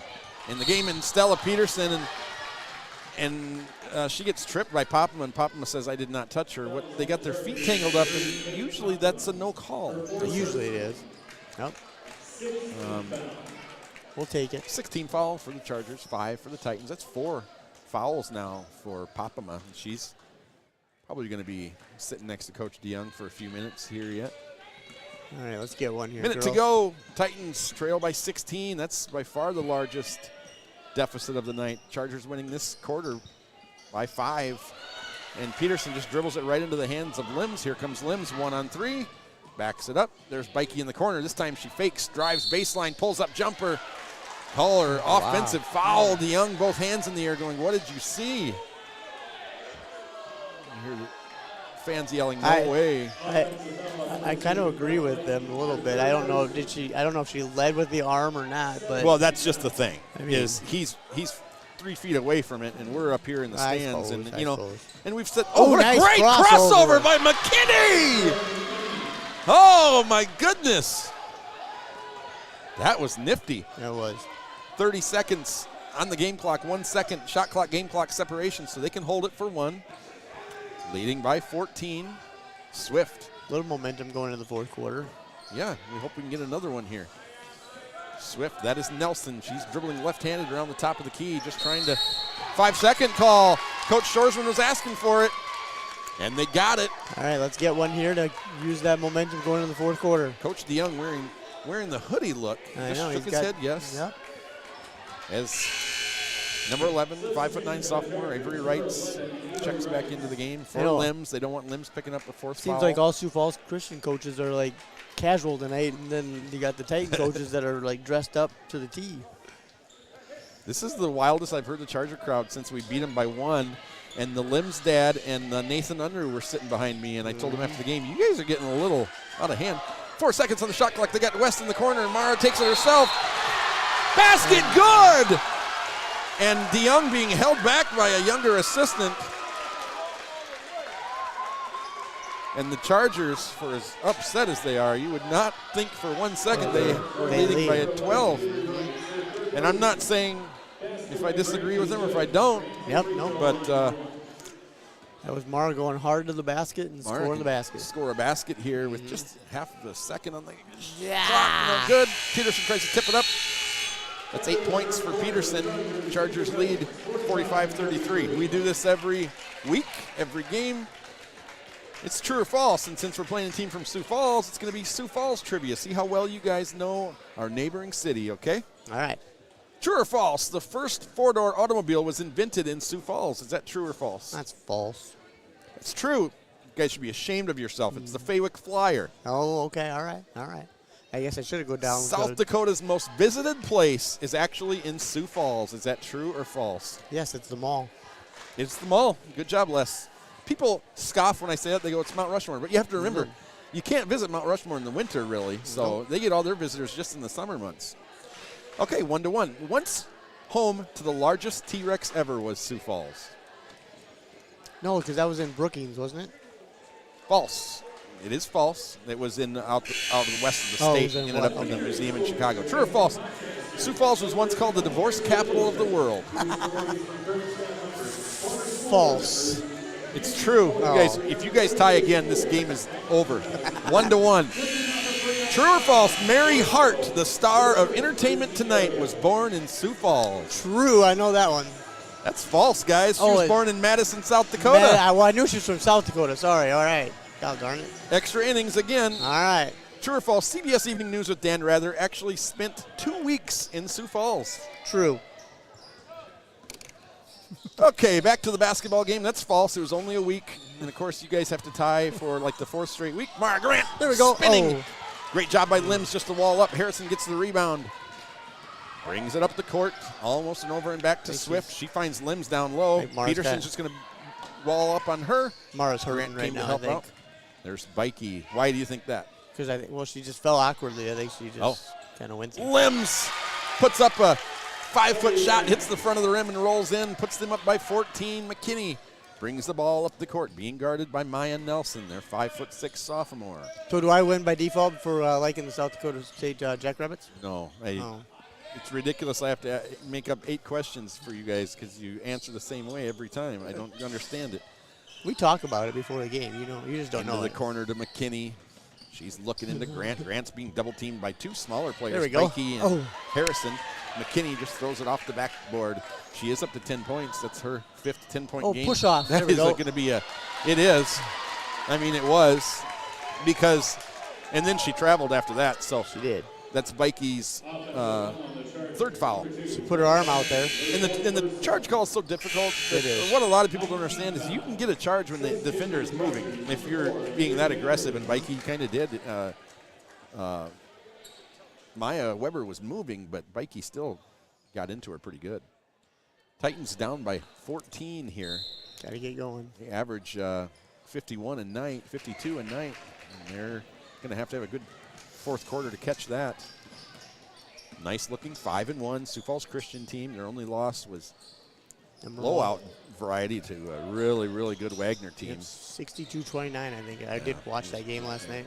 in the game. And Stella Peterson, and she gets tripped by Papama, and Papama says, "I did not touch her." They got their feet tangled up, and usually that's a no call. Usually it is. Yep. We'll take it. 16 foul for the Chargers, 5 for the Titans. That's 4 fouls now for Papama. She's probably going to be sitting next to Coach DeYoung for a few minutes here yet. All right, let's get one here. Minute to go. Titans trail by 16. That's by far the largest deficit of the night. Chargers winning this quarter by 5. And Peterson just dribbles it right into the hands of Limbs. Here comes Limbs, 1-on-3. Backs it up. There's Bikey in the corner. This time she fakes, drives baseline, pulls up jumper. Call her offensive foul. DeYoung, both hands in the air, going, "What did you see?" You hear the fans yelling, "No way!" I kind of agree with them a little bit. I don't know if she led with the arm or not, but well, that's just the thing. I mean, is he's 3 feet away from it, and we're up here in the stands, and and we've said, "Oh, what nice a great crossover by McKinney!" Oh my goodness, that was nifty. It was. 30 seconds on the game clock, 1 second shot clock, game clock separation, so they can hold it for 1. Leading by 14. Swift. A little momentum going into the 4th quarter. Yeah, we hope we can get another one here. Swift, that is Nelson. She's dribbling left-handed around the top of the key, just trying to 5-second call. Coach Shorsman was asking for it, and they got it. All right, let's get one here to use that momentum going into the 4th quarter. Coach DeYoung wearing the hoodie look. I Just know, shook he's his got- head, yes. Yep. As number 11, 5'9" sophomore, Avery Wrights checks back into the game for know. Limbs. They don't want Limbs picking up the fourth Seems foul. like all Sioux Falls Christian coaches are like casual tonight, and then you got the Titan coaches that are like dressed up to the T. This is the wildest I've heard the Charger crowd since we beat them by 1. And the Limbs dad and Nathan Unruh were sitting behind me, and I told him after the game, you guys are getting a little out of hand. 4 seconds on the shot clock. They got West in the corner, and Mara takes it herself. Basket good! And DeYoung being held back by a younger assistant. And the Chargers, for as upset as they are, you would not think for 1 second they were leading by a 12. And I'm not saying if I disagree with them or if I don't. Yep, no. But that was Mara going hard to the basket and Mara scoring the basket. Score a basket here with just half of a second on the Yeah. clock. No good. Peterson tries to tip it up. That's 8 points for Peterson. Chargers lead 45-33. We do this every week, every game. It's true or false, and since we're playing a team from Sioux Falls, it's going to be Sioux Falls trivia. See how well you guys know our neighboring city, okay? All right. True or false, the first four-door automobile was invented in Sioux Falls. Is that true or false? That's false. It's true. You guys should be ashamed of yourself. It's the Faywick Flyer. Oh, okay. All right. All right. I guess I should have gone down. South Dakota's most visited place is actually in Sioux Falls. Is that true or false? Yes, it's the mall. It's the mall. Good job, Les. People scoff when I say that. They go, it's Mount Rushmore. But you have to remember, you can't visit Mount Rushmore in the winter, really. So they get all their visitors just in the summer months. Okay, 1-1. Once home to the largest T-Rex ever was Sioux Falls. No, because that was in Brookings, wasn't it? False. It is false. It was in out the west of the Oh, it state. was in Ended what? up in the Okay. museum in Chicago. True or false? Sioux Falls was once called the divorce capital of the world. False. It's true. You guys, if you guys tie again, this game is over. 1-1. True or false? Mary Hart, the star of Entertainment Tonight, was born in Sioux Falls. True, I know that one. That's false, guys. She Oh, was born in Madison, South Dakota. Man, I knew she was from South Dakota. Sorry. All right. God darn it. Extra innings again. All right. True or false? CBS Evening News with Dan Rather actually spent 2 weeks in Sioux Falls. True. Okay, back to the basketball game. That's false. It was only a week. And, of course, you guys have to tie for, like, the 4th straight week. Mara Grant. There we go. Spinning. Oh. Great job by Limbs just to wall up. Harrison gets the rebound. Brings it up the court. Almost an over and back to Swift. She finds Limbs down low. Hey, Mara's Peterson's just going to wall up on her. Mara's hurting Grant right came to now, I help think. out. There's Bikey. Why do you think that? Because I think, well, she just fell awkwardly. I think she just kind of went through. Limbs puts up a 5-foot shot, hits the front of the rim and rolls in, puts them up by 14. McKinney brings the ball up the court, being guarded by Maya Nelson, their 5'6" sophomore. So do I win by default for liking the South Dakota State Jackrabbits? No, Oh. it's ridiculous. I have to make up 8 questions for you guys because you answer the same way every time. I don't understand it. We talk about it before the game. You just don't Into know the it. corner to McKinney. She's looking into Grant. Grant's being double teamed by 2 smaller players, There we go. Bikey and Harrison. McKinney just throws it off the backboard. She is up to 10 points. That's her 5th 10-point game. Push off. That There we is go. going to be it is. I mean, it was because, and then she traveled after that. So She did. that's Bikey's 3rd foul. She put her arm out there. And the charge call is so difficult. It is. What a lot of people don't understand is you can get a charge when the defender is moving. If you're being that aggressive, and Bikey kind of did. Maya Weber was moving, but Bikey still got into her pretty good. Titans down by 14 here. Got to get going. They average 52 a night. And they're going to have a good 4th quarter to catch that. Nice looking 5-1 Sioux Falls Christian team. Their only loss was blowout variety to a really, really good Wagner team. It's 62-29, I think. I did watch that game last night.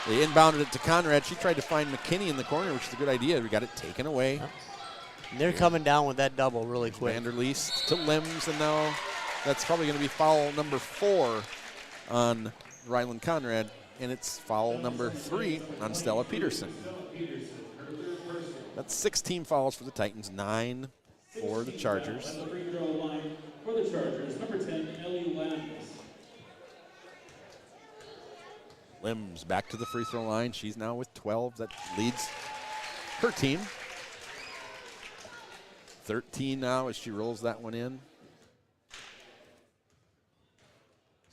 They inbounded it to Conrad. She tried to find McKinney in the corner, which is a good idea. We got it taken away. And they're coming down with that double really quick. Vanderleest to Limbs, and now that's probably going to be foul number 4 on Ryland Conrad, and it's foul number 3 on Stella Peterson. That's 16 fouls for the Titans, 9 for the Chargers. The free throw line for the Chargers, number 10, Ellie Lenz. Limbs back to the free throw line. She's now with 12. That leads her team. 13 now as she rolls that one in.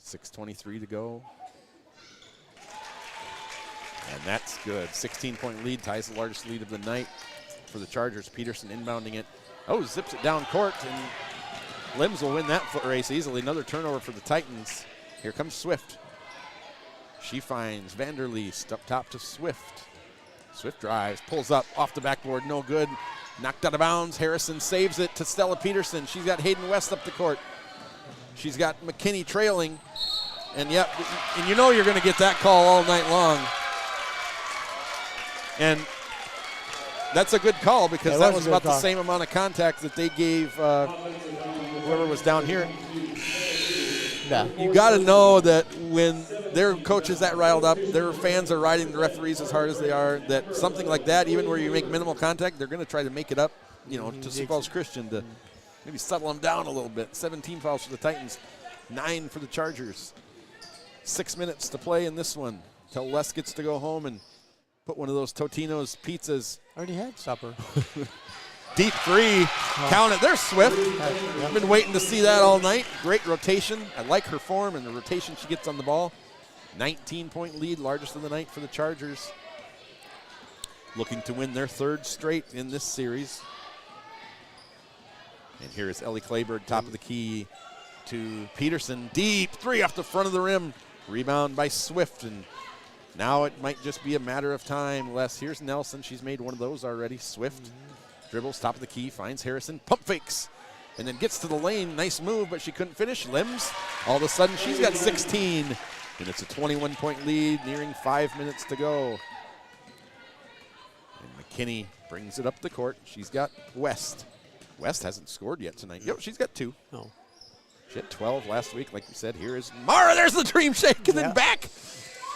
6:23 to go. And that's good. 16-point lead, ties the largest lead of the night for the Chargers. Peterson inbounding it. Oh, zips it down court, and Limbs will win that foot race easily. Another turnover for the Titans. Here comes Swift. She finds Vanderleest up top to Swift. Swift drives, pulls up, off the backboard, no good. Knocked out of bounds. Harrison saves it to Stella Peterson. She's got Hayden West up the court. She's got McKinney trailing. And yep, and you know you're going to get that call all night long. And that's a good call because that was about the same amount of contact that they gave whoever was down here. Yeah. You got to know that when their coach is that riled up, their fans are riding the referees as hard as they are, that something like that, even where you make minimal contact, they're going to try to make it up, you know, to Sioux Falls Christian to maybe settle them down a little bit. 17 fouls for the Titans, 9 for the Chargers. 6 minutes to play in this one until Les gets to go home and put one of those Totino's pizzas. Already had supper. Deep three, count it. There's Swift. I've been waiting to see that all night. Great rotation. I like her form and the rotation she gets on the ball. 19-point lead, largest of the night for the Chargers. Looking to win their 3rd straight in this series. And here is Ellie Clayberg, top of the key to Peterson. Deep three off the front of the rim. Rebound by Swift, and now it might just be a matter of time. Les, here's Nelson. She's made one of those already. Swift dribbles, top of the key, finds Harrison, pump fakes, and then gets to the lane. Nice move, but she couldn't finish. Limbs, all of a sudden, she's got 16, and it's a 21-point lead, nearing 5 minutes to go. And McKinney brings it up the court. She's got West. West hasn't scored yet tonight. Yep, she's got 2. No. She had 12 last week, like we said. Here is Mara. There's the dream shake, and then back.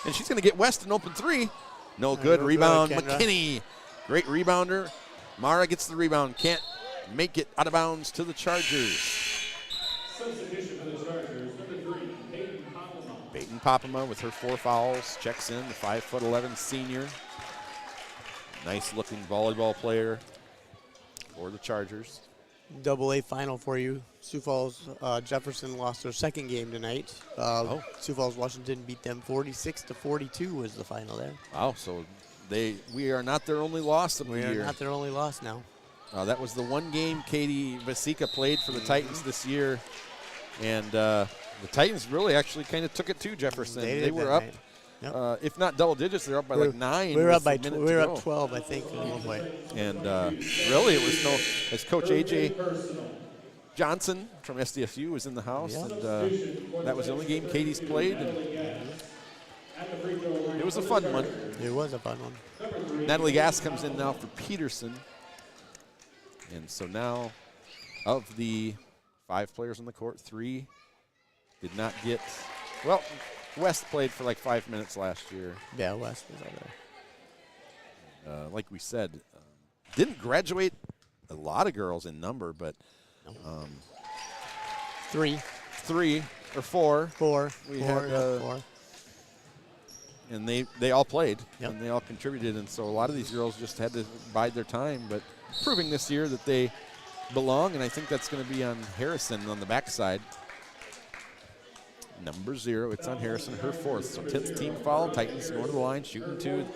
And she's going to get West an open 3. No good. Rebound, McKinney. Great rebounder. Mara gets the rebound. Can't make it out of bounds to the Chargers. Substitution for the Chargers, number 3, Peyton Popema with her 4 fouls. Checks in, the 5'11" senior. Nice looking volleyball player for the Chargers. AA final for you. Sioux Falls Jefferson lost their 2nd game tonight. Sioux Falls Washington beat them 46-42 was the final there. Wow, so we are not their only loss of the year. We are not their only loss now. That was the one game Katie Vasica played for the Titans this year. And the Titans really actually kind of took it to Jefferson. They were up, if not double digits, they're up by like 9. We were up by 12, I think, at one point. And really, it was as Coach A.J. Johnson from SDSU was in the house, and that was the only game Katie's played. And it was a fun one. It was a fun one. Natalie Gass comes in now for Peterson. And so now, of the 5 players on the court, 3 did not get, well, West played for like 5 minutes last year. Yeah, West was out there. Like we said, didn't graduate a lot of girls in number, but 3 or 4. 4. We had 4. And they all played, Yep. and they all contributed, and so a lot of these girls just had to bide their time, but proving this year that they belong, and I think that's going to be on Harrison on the backside. Number 0, it's on Harrison, her 4th. So 10th team foul, Titans going to the line, shooting 2.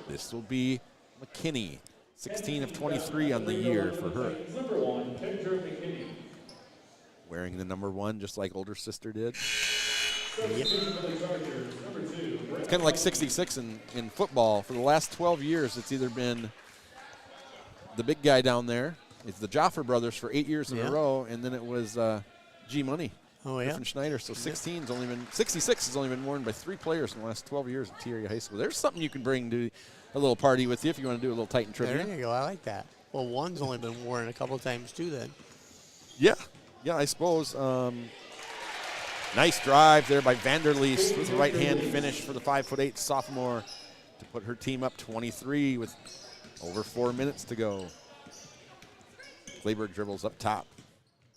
This will be McKinney, 16 of 23 on the year for her. Number 1, Kendra McKinney. Wearing the number 1 just like older sister did. Substitution for the Chargers, number 2, It's kind of like 66 in football. For the last 12 years, it's either been the big guy down there. It's the Joffer brothers for 8 years in a row, and then it was G Money. Oh, yeah. Griffin Schneider. So 66 has only been worn by 3 players in the last 12 years at T Area High School. There's something you can bring to a little party with you if you want to do a little Titan trivia. There you go. I like that. Well, 1's only been worn a couple times too then. Yeah, I suppose. Nice drive there by Vanderleest with a right-hand finish for the 5'8" sophomore to put her team up 23 with over 4 minutes to go. Clayberg dribbles up top.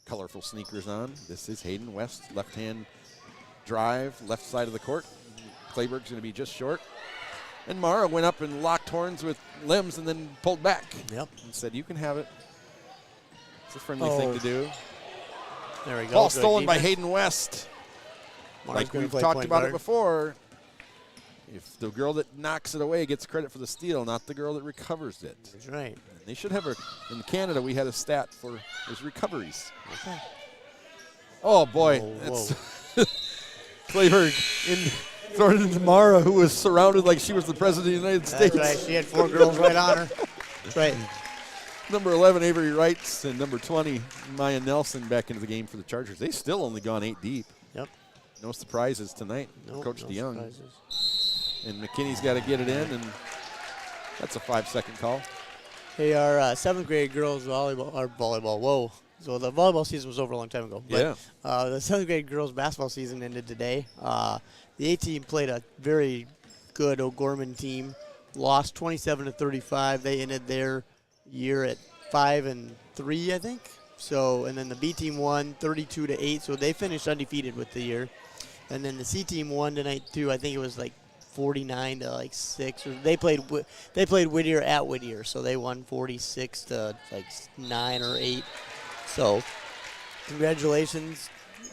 Colorful sneakers on. This is Hayden West. Left-hand drive, left side of the court. Clayburg's going to be just short. And Mara went up and locked horns with Limbs and then pulled back. Yep. And said, you can have it. It's a friendly thing to do. There we go. Ball stolen by Hayden West. Mara's Like we've talked about it before. If the girl that knocks it away gets credit for the steal, not the girl that recovers it. That's right. And they should have in Canada, we had a stat for his recoveries. Okay. Oh, boy. Whoa. Clayburg throwing it into Mara, who was surrounded like she was the president of the United States. That's right. She had 4 girls right on her. That's right. Number 11, Avery Wrights, and number 20, Maya Nelson back into the game for the Chargers. They've still only gone 8 deep. Yep. No surprises tonight, Coach DeYoung. Surprises. And McKinney's got to get it in, and that's a 5-second call. Hey, our 7th grade girls volleyball. Whoa. So the volleyball season was over a long time ago. But, Yeah. The 7th grade girls basketball season ended today. The A team played a very good O'Gorman team. Lost 27-35. They ended their year at 5-3, I think. So, and then the B team won 32-8. So they finished undefeated with the year. And then the C team won tonight too. I think it was like 49-6. Or they played Whittier at Whittier, so they won 46-9 or 8. So, congratulations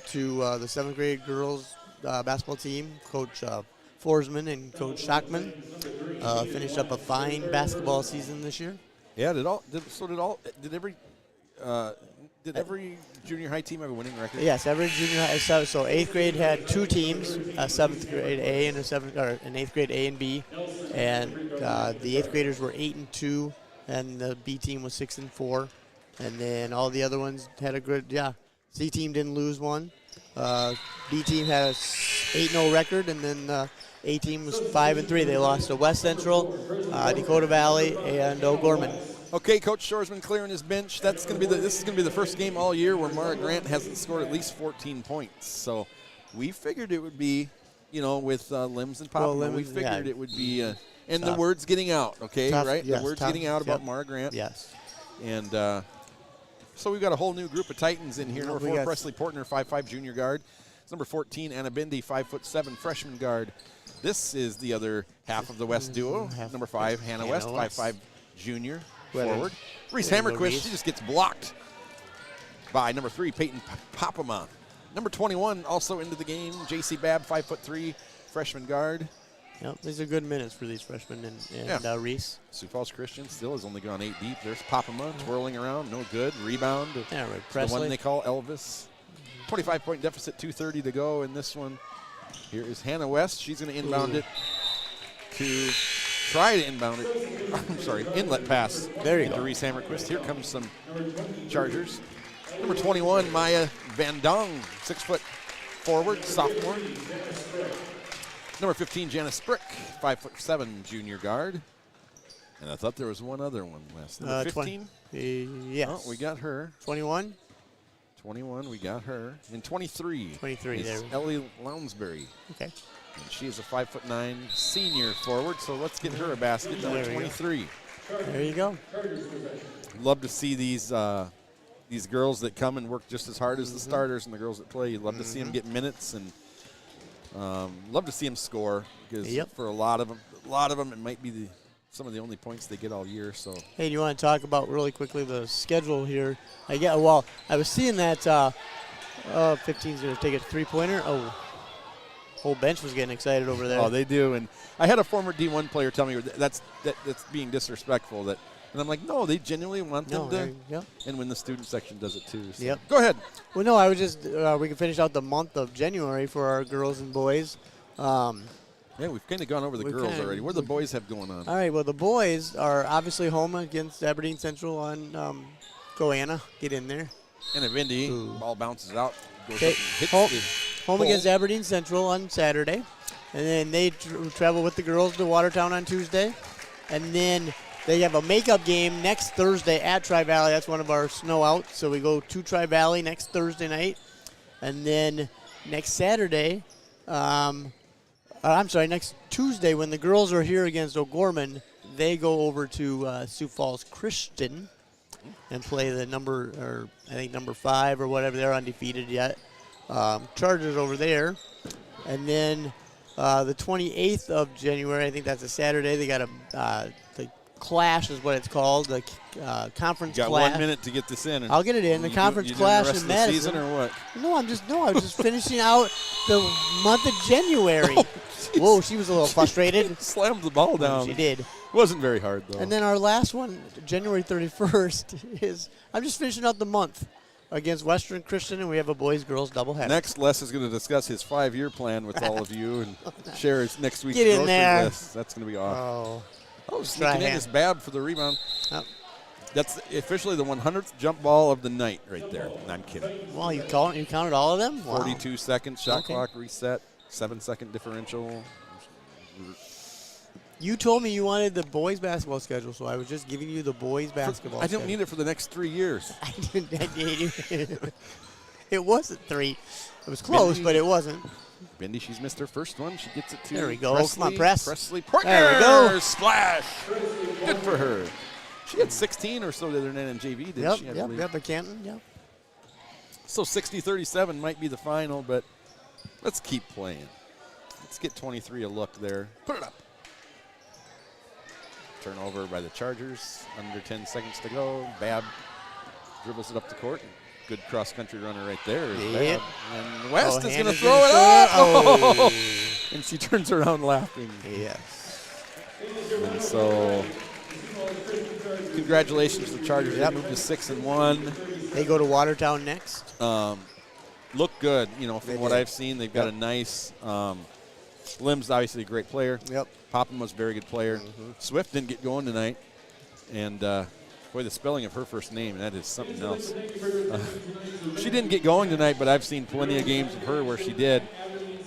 to the 7th grade girls basketball team, Coach Forsman and Coach Schockman. Finished up a fine basketball season this year. Yeah, did every junior high team have a winning record? Yes, every junior high. So 8th grade had 2 teams, a 7th grade A and an 8th grade A and B, and the 8th graders were 8-2, and the B team was 6-4, and then all the other ones had a good. C team didn't lose one. B team had a 8-0 record, and then A team was 5-3. They lost to West Central, Dakota Valley, and O'Gorman. Okay, Coach Shoresman clearing his bench. This is going to be the first game all year where Mara Grant hasn't scored at least 14 points. So we figured it would be, with Limbs and Papa. We figured it would be, and the word's getting out. Okay, Tough, right? yes, the word's getting out about Mara Grant. Yes. And so we've got a whole new group of Titans in here. Number 4, Presley Portner, 5'5" junior guard. It's number 14, Anna Bindi, 5'7" freshman guard. This is the other half of the West duo. Number 5, Hannah West, 5'5" junior forward. Reese Hammerquist, she just gets blocked by number 3, Peyton Papama. Number 21 also into the game, J.C. Babb, 5'3", freshman guard. Yep, these are good minutes for these freshmen and Reese. Sioux Falls Christian still has only gone 8 deep. There's Papama twirling around, no good. Rebound. Yeah, right. The one they call Elvis. 25-point deficit, 2:30 to go in this one. Here is Hannah West. She's going to inbound it to try to inbound it. I'm sorry, inlet pass. There you into go. Reese Hammerquist. Here comes some Chargers. Number 21, Maya Van Dong, 6-foot forward, sophomore. Number 15, Janice Sprick, 5'7", junior guard. And I thought there was one other one last. Number 15? Yes. Oh, we got her. 21? 21, we got her. And 23. 23, is there. Ellie Lounsbury. Okay. And she is a 5'9" senior forward, so let's get her a basket. Number 23. There you go. Love to see these girls that come and work just as hard as the starters and the girls that play. Love to see them get minutes and love to see them score because for a lot of them, it might be some of the only points they get all year. So hey, do you want to talk about really quickly the schedule here? I was seeing that 15's going to take a 3-pointer. Oh, whole bench was getting excited over there. Oh, they do. And I had a former D1 player tell me that's being disrespectful. And I'm like, no, they genuinely want them to. Yep. And when the student section does it too. So. Yep. Go ahead. Well, no, I was just we can finish out the month of January for our girls and boys. Yeah, we've kind of gone over the girls already. What do the boys have going on? All right, well, the boys are obviously home against Aberdeen Central on Go Anna. Get in there. And a Vindy, ball bounces out. Goes up and hits home the against Aberdeen Central on Saturday. And then they travel with the girls to Watertown on Tuesday. And then they have a makeup game next Thursday at Tri-Valley. That's one of our snow outs. So we go to Tri-Valley next Thursday night. And then next Saturday, next Tuesday, when the girls are here against O'Gorman, they go over to Sioux Falls Christian and play the number 5 or whatever. They're undefeated yet. Chargers over there. And then The 28th of January, I think that's a Saturday. They got the Clash is what it's called, the conference Got clash. 1 minute to get this in. I'll get it in. The conference clash in Madison. Season or what? No, I was just finishing out the month of January. Whoa, she was a little frustrated. Slammed the ball down. She did. Wasn't very hard, though. And then our last one, January 31st, is I'm just finishing out the month against Western Christian, and we have a boys-girls doubleheader. Next, Les is going to discuss his 5-year plan with all of you and share his next week's Get in grocery there. list. That's going to be awesome. Oh, Sneaking in is Bab for the rebound. Oh. That's officially the 100th jump ball of the night right there. No, I'm kidding. Well, you counted all of them? Wow. 42 seconds, shot clock reset, 7-second differential. You told me you wanted the boys basketball schedule, so I was just giving you the boys basketball I don't need it for the next 3 years. I did. It wasn't 3. It was close, but it wasn't. Bendy, she's missed her first one. She gets it to There we go. Presley. Come on, press. Presley. There we go. Splash. Good for her. She had 16 or so the other night in JV, didn't she? Yep, at Canton, yep. So 60-37 might be the final, but let's keep playing. Let's get 23 a look there. Put it up. Turnover by the Chargers. Under 10 seconds to go. Bab dribbles it up the court. Good cross-country runner right there. Yep. And West is going to Hannah's throw gonna it up. Oh. And she turns around laughing. Yes. And so, congratulations to the Chargers. They moved to 6-1. They go to Watertown next. Look good, from what I've seen. They've got a nice. Lim's obviously a great player. Yep. Popham was a very good player. Mm-hmm. Swift didn't get going tonight, and boy, the spelling of her first name, that is something else. She didn't get going tonight, but I've seen plenty of games of her where she did.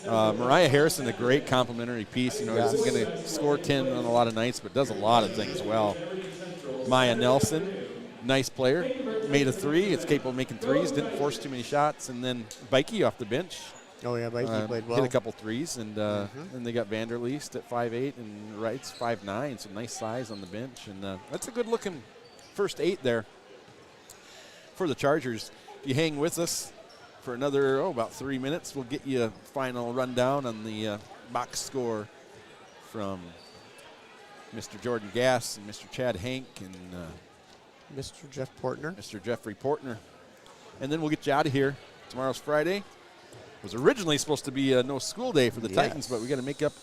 Mariah Harrison, a great complimentary piece. Isn't going to score 10 on a lot of nights, but does a lot of things well. Maya Nelson, nice player, made a 3. It's capable of making 3s, didn't force too many shots. And then Bikey off the bench. Oh, yeah, Bikey played well. Hit a couple 3s, and then they got Vanderleest at 5'8", and Wright's 5'9", so nice size on the bench. And that's a good-looking first 8 there for the Chargers. If you hang with us for another, about 3 minutes, we'll get you a final rundown on the box score from Mr. Jordan Gass and Mr. Chad Hank and Mr. Jeff Portner. Mr. Jeffrey Portner. And then we'll get you out of here. Tomorrow's Friday. It was originally supposed to be no school day for the Titans, but we got to make up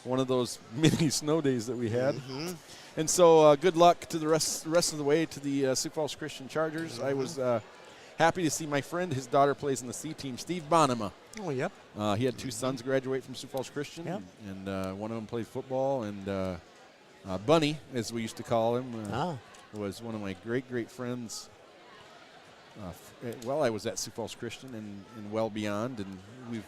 one of those mini snow days that we had. Mm-hmm. And so good luck to the rest of the way to the Sioux Falls Christian Chargers. Mm-hmm. I was happy to see my friend, his daughter plays in the C team, Steve Bonema. Oh, yep. He had 2 sons graduate from Sioux Falls Christian, and one of them played football. And Bunny, as we used to call him, was one of my great friends. I was at Sioux Falls Christian and well beyond, and we've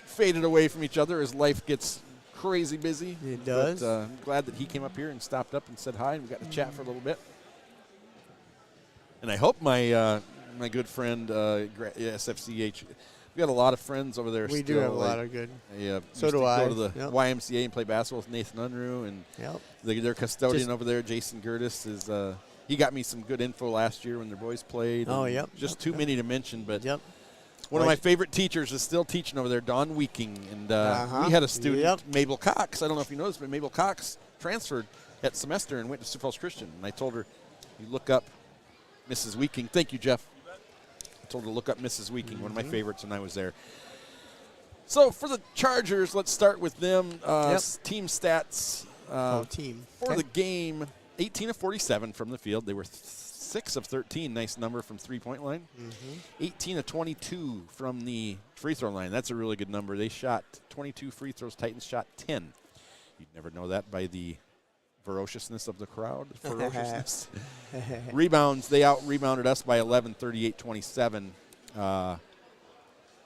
faded away from each other as life gets crazy busy. It does. But I'm glad that he came up here and stopped up and said hi, and we got to chat for a little bit. And I hope my good friend SFCH, we got a lot of friends over there. We do have a lot of good. So do I. Go to the Yep. YMCA and play basketball with Nathan Unruh, and their custodian over there, Jason Gertis, is. He got me some good info last year when their boys played. Oh, yep. Just too many to mention, but Yep. one of my favorite teachers is still teaching over there, Don Weeking. And we had a student, Mabel Cox. I don't know if you know this, but Mabel Cox transferred that semester and went to Sioux Falls Christian. And I told her, you look up Mrs. Weeking. Thank you, Jeff. I told her to look up Mrs. Weeking, one of my favorites when I was there. So for the Chargers, let's start with them. Team stats for the game. 18 of 47 from the field. They were 6 of 13. Nice number from three-point line. 18 of 22 from the free throw line. That's a really good number. They shot 22 free throws. Titans shot 10. You'd never know that by the ferociousness of the crowd. Ferociousness. Rebounds, they out-rebounded us by 11, 38-27.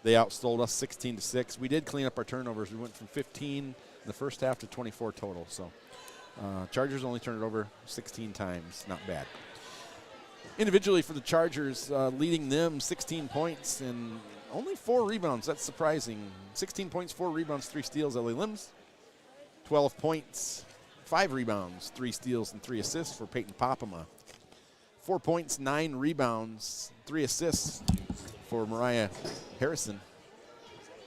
They outstole us 16-6. We did clean up our turnovers. We went from 15 in the first half to 24 total. So Chargers only turned it over 16 times. Not bad. Individually for the Chargers, leading them 16 points and only 4 rebounds. That's surprising. 16 points, 4 rebounds, 3 steals. Ellie Lims. 12 points, 5 rebounds, 3 steals, and 3 assists for Peyton Popema. 4 points, 9 rebounds, 3 assists for Mariah Harrison.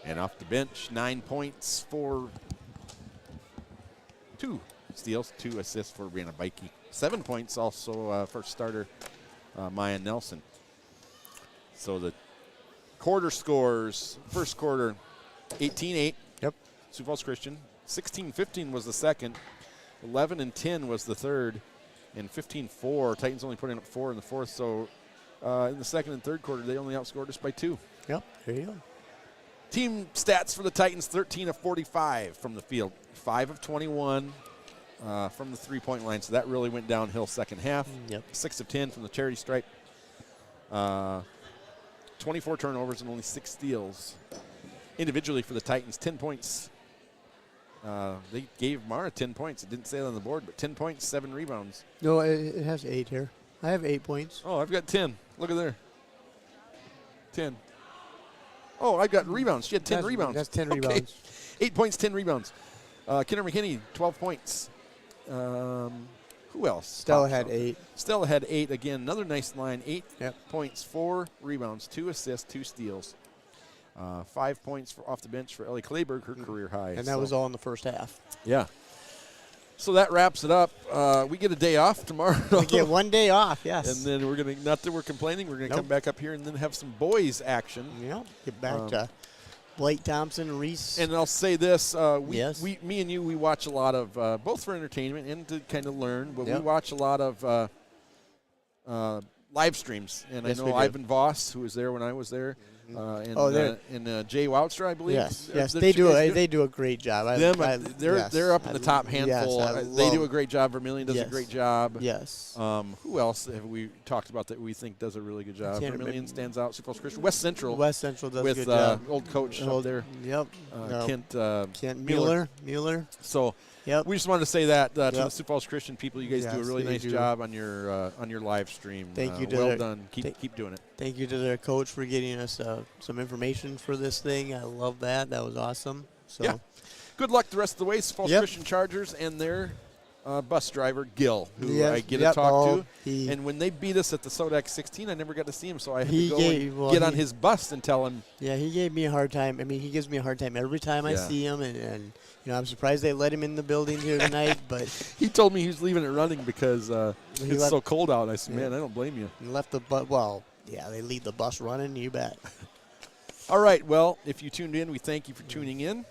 And off the bench, 9 points for 2 steals, 2 assists for Brianna Bikey. 7 points also for starter Maya Nelson. So the quarter scores, first quarter, 18-8. Yep. Sioux Falls Christian. 16-15 was the second. 11-10 was the third. And 15-4. Titans only putting up 4 in the fourth. So in the second and third quarter, they only outscored us by 2. Yep, there you go. Team stats for the Titans, 13 of 45 from the field. 5 of 21 from the three-point line. So that really went downhill second half. Yep. 6 of 10 from the charity stripe. 24 turnovers and only 6 steals. Individually for the Titans, 10 points. They gave Mara 10 points. It didn't say it on the board, but 10 points, 7 rebounds. No, it has 8 here. I have 8 points. Oh, I've got 10. Look at there. 10. Oh, I've got rebounds. She had 10 rebounds. That's 10 Okay. rebounds. 8 points, 10 rebounds. Kinder McKinney, 12 points. Who else? Stella had 8. Stella had 8 again. Another nice line. 8 Yep. points, 4 rebounds, 2 assists, 2 steals. 5 points off the bench for Ellie Kleberg, her career high. And that was all in the first half. Yeah. So that wraps it up. We get a day off tomorrow. We get 1 day off, yes. And then we're going to, not that we're complaining, we're going to Nope. come back up here and then have some boys action. Yeah, get back to Blake Thompson, Reese. And I'll say this, Yes. me and you, we watch a lot of, both for entertainment and to kind of learn, but Yep. we watch a lot of live streams. And Yes, I we know do. Ivan Voss, who was there when I was there, and Jay Woutster, I believe. Yes, The they two guys they do a great job. They're up in the top handful. They do a great job. Vermillion does a Yes. great job. Yes. Who else have we talked about that we think does a really good job? Can't Vermillion remember. stands out. Sioux Falls Christian. West Central. West Central does with a good job. old coach up there, Yep. Kent Mueller. So Yep. we just wanted to say that to Yep. the Sioux Falls Christian people. You guys do a Yes, really they nice do. job on your live stream. Thank you to well their- done. Keep doing it. Thank you to their coach for getting us some information for this thing. I love that. That was awesome. So Yeah. Good luck the rest of the way. Sioux Falls Yep. Christian Chargers and their bus driver, Gil, who Yes, I get to yep, talk to. he- And when they beat us at the Sodak 16, I never got to see him, so I had He to go gave- and well, get on he- his bus and tell him. Yeah, he gave me a hard time. I mean, he gives me a hard time every time I Yeah. see him, and I'm surprised they let him in the building here tonight. But He told me he was leaving it running because He it's left- so cold out. I said, Yeah. man, I don't blame you. he left the bus. Well, yeah, they leave the bus running. You bet. All right, well, if you tuned in, we thank you for tuning in.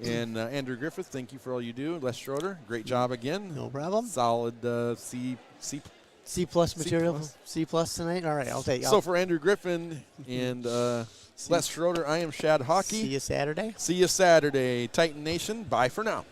And Andrew Griffith, thank you for all you do. Les Schroeder, great job again. No problem. Solid C. C plus material. plus. C plus tonight. All right, I'll take. So for Andrew Griffin and Les Schroeder, I am Shad Hockey. See you Saturday. See you Saturday. Titan Nation, bye for now.